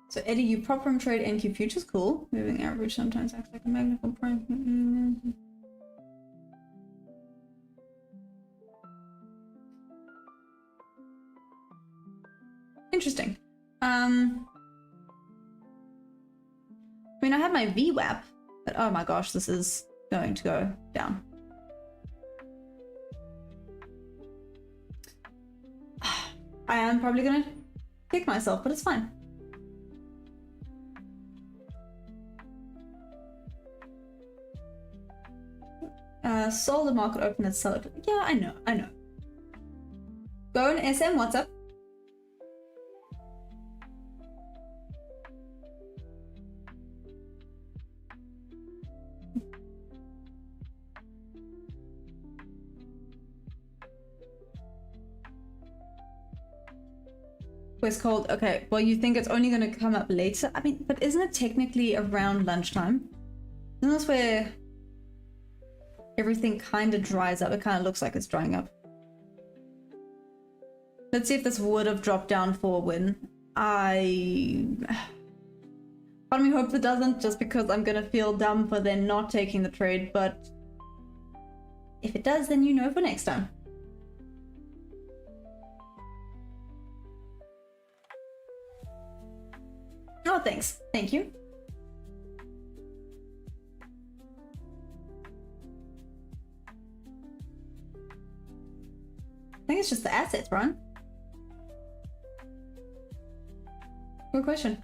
So Eddie, you prop firm trade NQ futures, cool. Moving average sometimes acts like a magnet for prime. Interesting. I mean, I have my VWAP, but oh my gosh, this is going to go down. I am probably gonna kick myself, but it's fine. Sold the market open and sell it. Yeah, I know. Go on SM, what's up? West Cold, okay. Well, you think it's only going to come up later? I mean, but isn't it technically around lunchtime? Isn't this where everything kind of dries up? It kind of looks like it's drying up. Let's see if this would have dropped down for a win. Part of me hopes it doesn't, just because I'm going to feel dumb for then not taking the trade, but if it does, then you know for next time. Oh, thanks. Thank you. I think it's just the assets, Brian. Good question.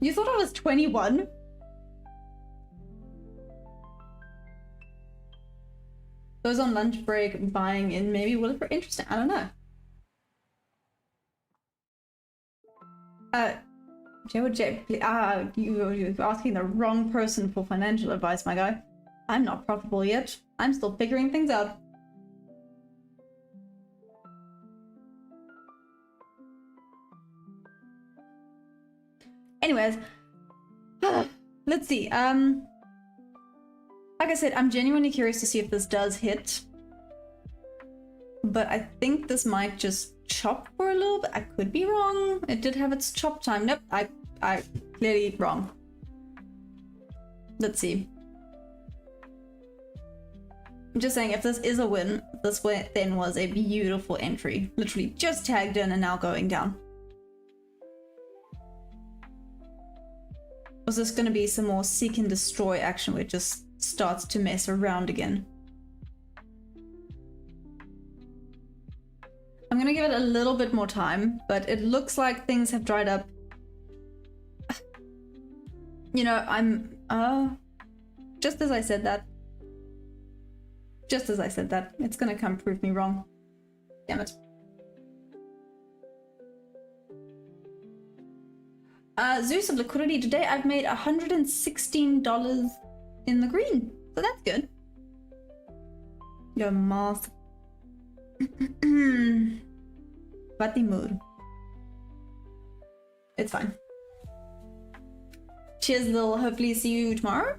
You thought I was 21? Those on lunch break buying in maybe will it be interesting? I don't know. You're asking the wrong person for financial advice, my guy. I'm not profitable yet. I'm still figuring things out. Anyways, let's see. Like I said, I'm genuinely curious to see if this does hit. But I think this might just chop for a little bit. I could be wrong. It did have its chop time. Nope, I clearly wrong. Let's see. I'm just saying, if this is a win, this then was a beautiful entry. Literally just tagged in and now going down. Was this going to be some more seek and destroy action where it just starts to mess around again? I'm going to give it a little bit more time, but it looks like things have dried up. You know, just as I said that. Just as I said that. It's going to come prove me wrong. Damn it. Zeus of liquidity. Today I've made $116 in the green. So that's good. Your mouth. Bati mood. It's fine. Cheers, Lil. Hopefully see you tomorrow.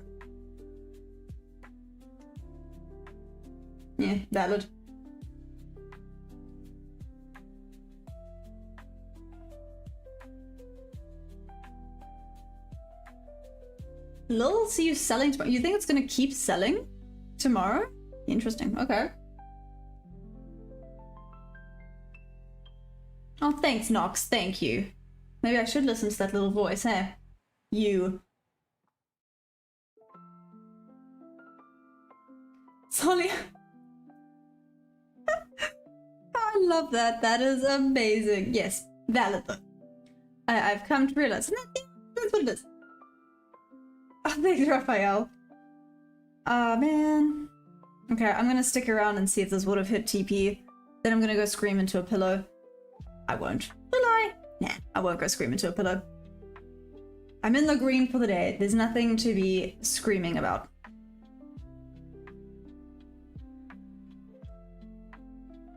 Yeah, valid. Lil, see you selling tomorrow. You think it's gonna keep selling tomorrow? Interesting. Okay. Oh, thanks, Nox. Thank you. Maybe I should listen to that little voice, eh? You. Solly. I love that. That is amazing. Yes, valid though. I've come to realize that's what it is. Oh, thanks, Raphael. Oh, man. Okay, I'm gonna stick around and see if this would have hit TP. Then I'm gonna go scream into a pillow. I won't. Will I? Nah, I won't go scream into a pillow. I'm in the green for the day. There's nothing to be screaming about.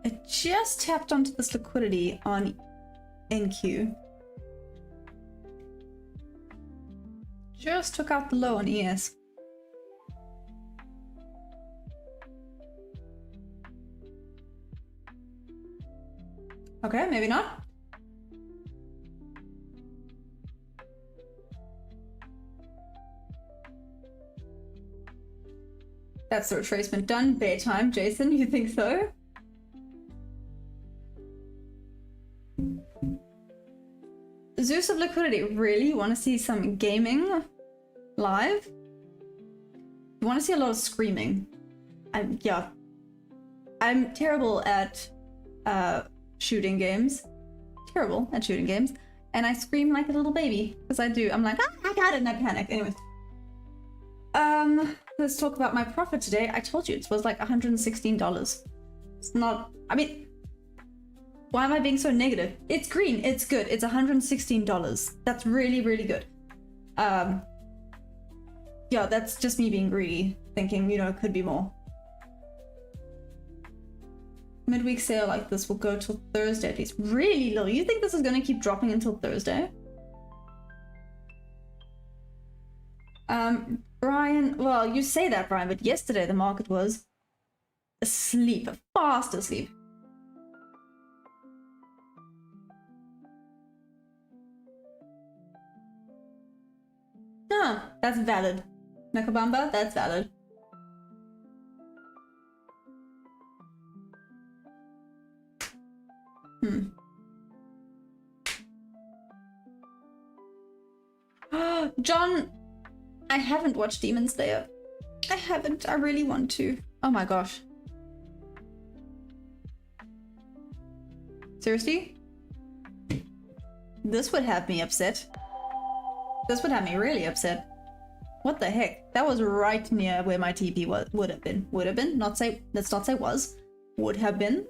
It just tapped onto this liquidity on NQ. Just took out the low on ES. Okay, maybe not. That's the retracement done. Bedtime, Jason, you think so? Zeus of liquidity, really? You want to see some gaming live? You want to see a lot of screaming? Yeah. I'm terrible at shooting games. Terrible at shooting games. And I scream like a little baby. Because I do. I'm like, ah, I got it, and I panic. Anyways. Let's talk about my profit today. I told you it was like $116. It's not, I mean, why am I being so negative? It's green, it's good. It's $116. That's really, really good. Yeah, that's just me being greedy, thinking, you know, it could be more. Midweek sale like this will go till Thursday at least. Really low? You think this is going to keep dropping until Thursday? Brian, well, you say that, Brian, but yesterday the market was asleep, fast asleep. Huh, that's valid. Nakabamba, that's valid. John, I haven't watched Demon Slayer. I haven't. I really want to. Oh my gosh. Seriously? This would have me upset. This would have me really upset. What the heck? That was right near where my TP would have been. Would have been. Not say. Let's not say was. Would have been.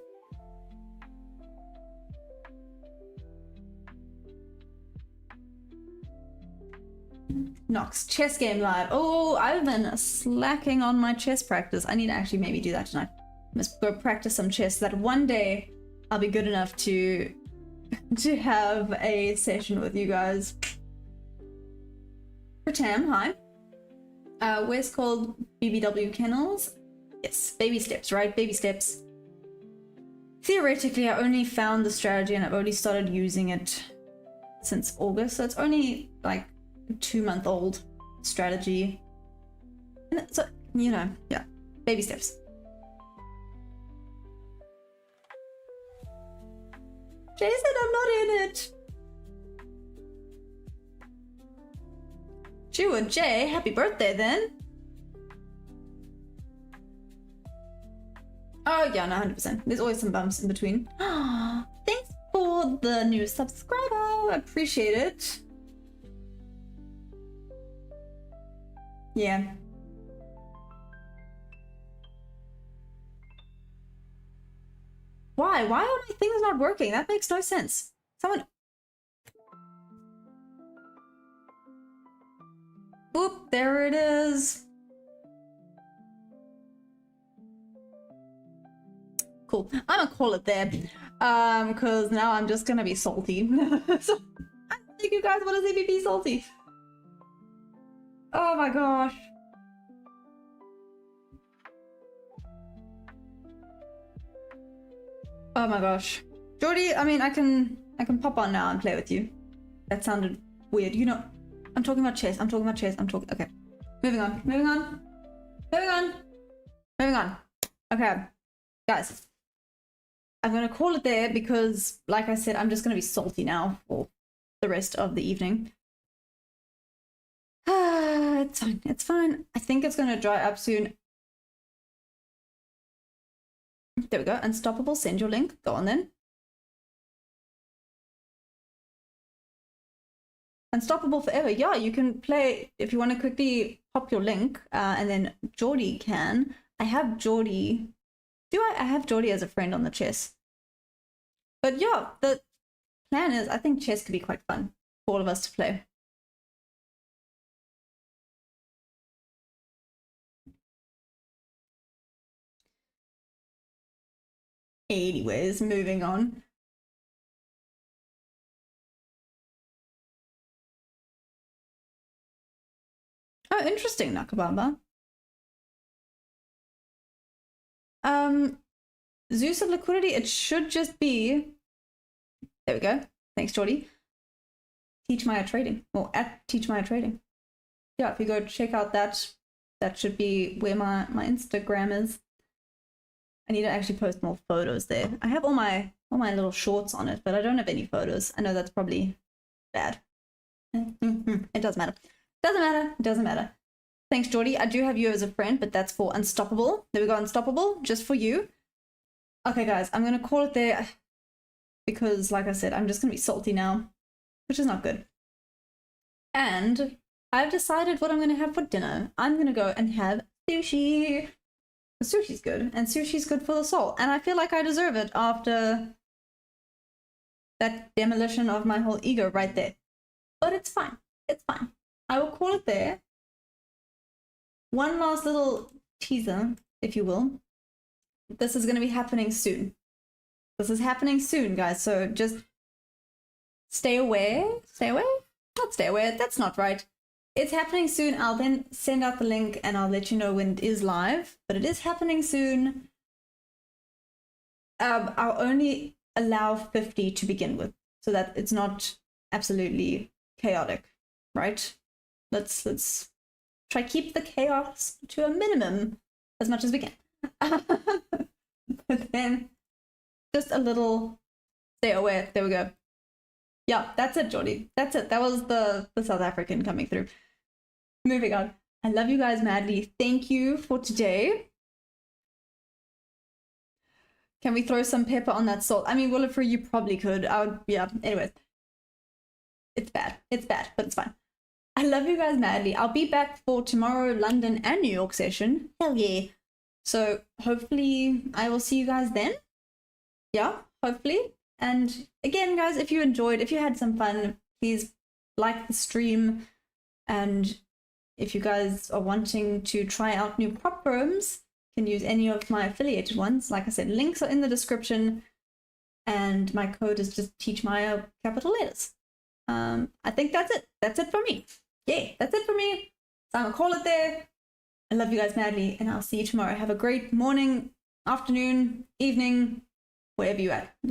Nox, chess game live. Oh, I've been slacking on my chess practice. I need to actually maybe do that tonight. I must go practice some chess so that one day I'll be good enough to have a session with you guys. Pratam, hi. Where's called BBW Kennels? Yes, baby steps, right? Baby steps. Theoretically, I only found the strategy and I've only started using it since August, so it's only like a 2-month-old strategy. And so, you know, yeah, baby steps. Jason, I'm not in it. Ju and Jay, happy birthday then. Oh yeah, no, 100%. There's always some bumps in between. Thanks for the new subscriber. I appreciate it. Yeah. Why? Why are my things not working? That makes no sense. Someone... Boop, there it is. Cool. I'm gonna call it there. Because now I'm just gonna be salty. So, I don't think you guys want to see me be salty. Oh my gosh. Oh my gosh. Jordy, I mean, I can pop on now and play with you. That sounded weird. You know, I'm talking about chess. Okay. Moving on. Okay. Guys. I'm going to call it there because, like I said, I'm just going to be salty now for the rest of the evening. It's fine. I think it's going to dry up soon. There we go. Unstoppable, send your link. Go on then. Unstoppable forever. Yeah, you can play if you want to quickly pop your link and then Geordie can. I have Geordie. I have Geordie as a friend on the chess. But yeah, the plan is I think chess could be quite fun for all of us to play. Anyways, moving on. Oh, interesting, Nakabamba. Zeus of liquidity, it should just be... There we go. Thanks, Jordy. Teach Maya Trading. Or at Teach Maya Trading. Yeah, if you go check out that should be where my Instagram is. I need to actually post more photos there. I have all my little shorts on it, but I don't have any photos. I know that's probably bad. It doesn't matter. Doesn't matter. Thanks, Jordy. I do have you as a friend, but that's for Unstoppable. There we go, Unstoppable, just for you. Okay, guys, I'm going to call it there because, like I said, I'm just going to be salty now, which is not good. And I've decided what I'm going to have for dinner. I'm going to go and have sushi. Sushi's good, and sushi's good for the soul. And I feel like I deserve it after that demolition of my whole ego right there. But it's fine. It's fine. I will call it there. One last little teaser, if you will. This is going to be happening soon. This is happening soon, guys. So just stay aware. Stay away? Not stay aware. That's not right. It's happening soon. I'll then send out the link and I'll let you know when it is live. But it is happening soon. I'll only allow 50 to begin with, so that it's not absolutely chaotic, right? Let's try keep the chaos to a minimum as much as we can. But then just a little stay aware. There we go. Yeah, that's it, Jordy. That's it. That was the South African coming through. Moving on. I love you guys madly. Thank you for today. Can we throw some pepper on that salt? I mean, Willifree, you probably could. I would, yeah. Anyways. It's bad. It's bad, but it's fine. I love you guys madly. I'll be back for tomorrow, London and New York session. Hell yeah. So hopefully I will see you guys then. Yeah, hopefully. And again, guys, if you enjoyed, if you had some fun, please like the stream. And if you guys are wanting to try out new prop firms, you can use any of my affiliated ones. Like I said, links are in the description. And my code is just Teach Maya capital letters. I think that's it. That's it for me. Yeah, that's it for me. So I'm gonna call it there. I love you guys madly, and I'll see you tomorrow. Have a great morning, afternoon, evening, wherever you're at. Love you.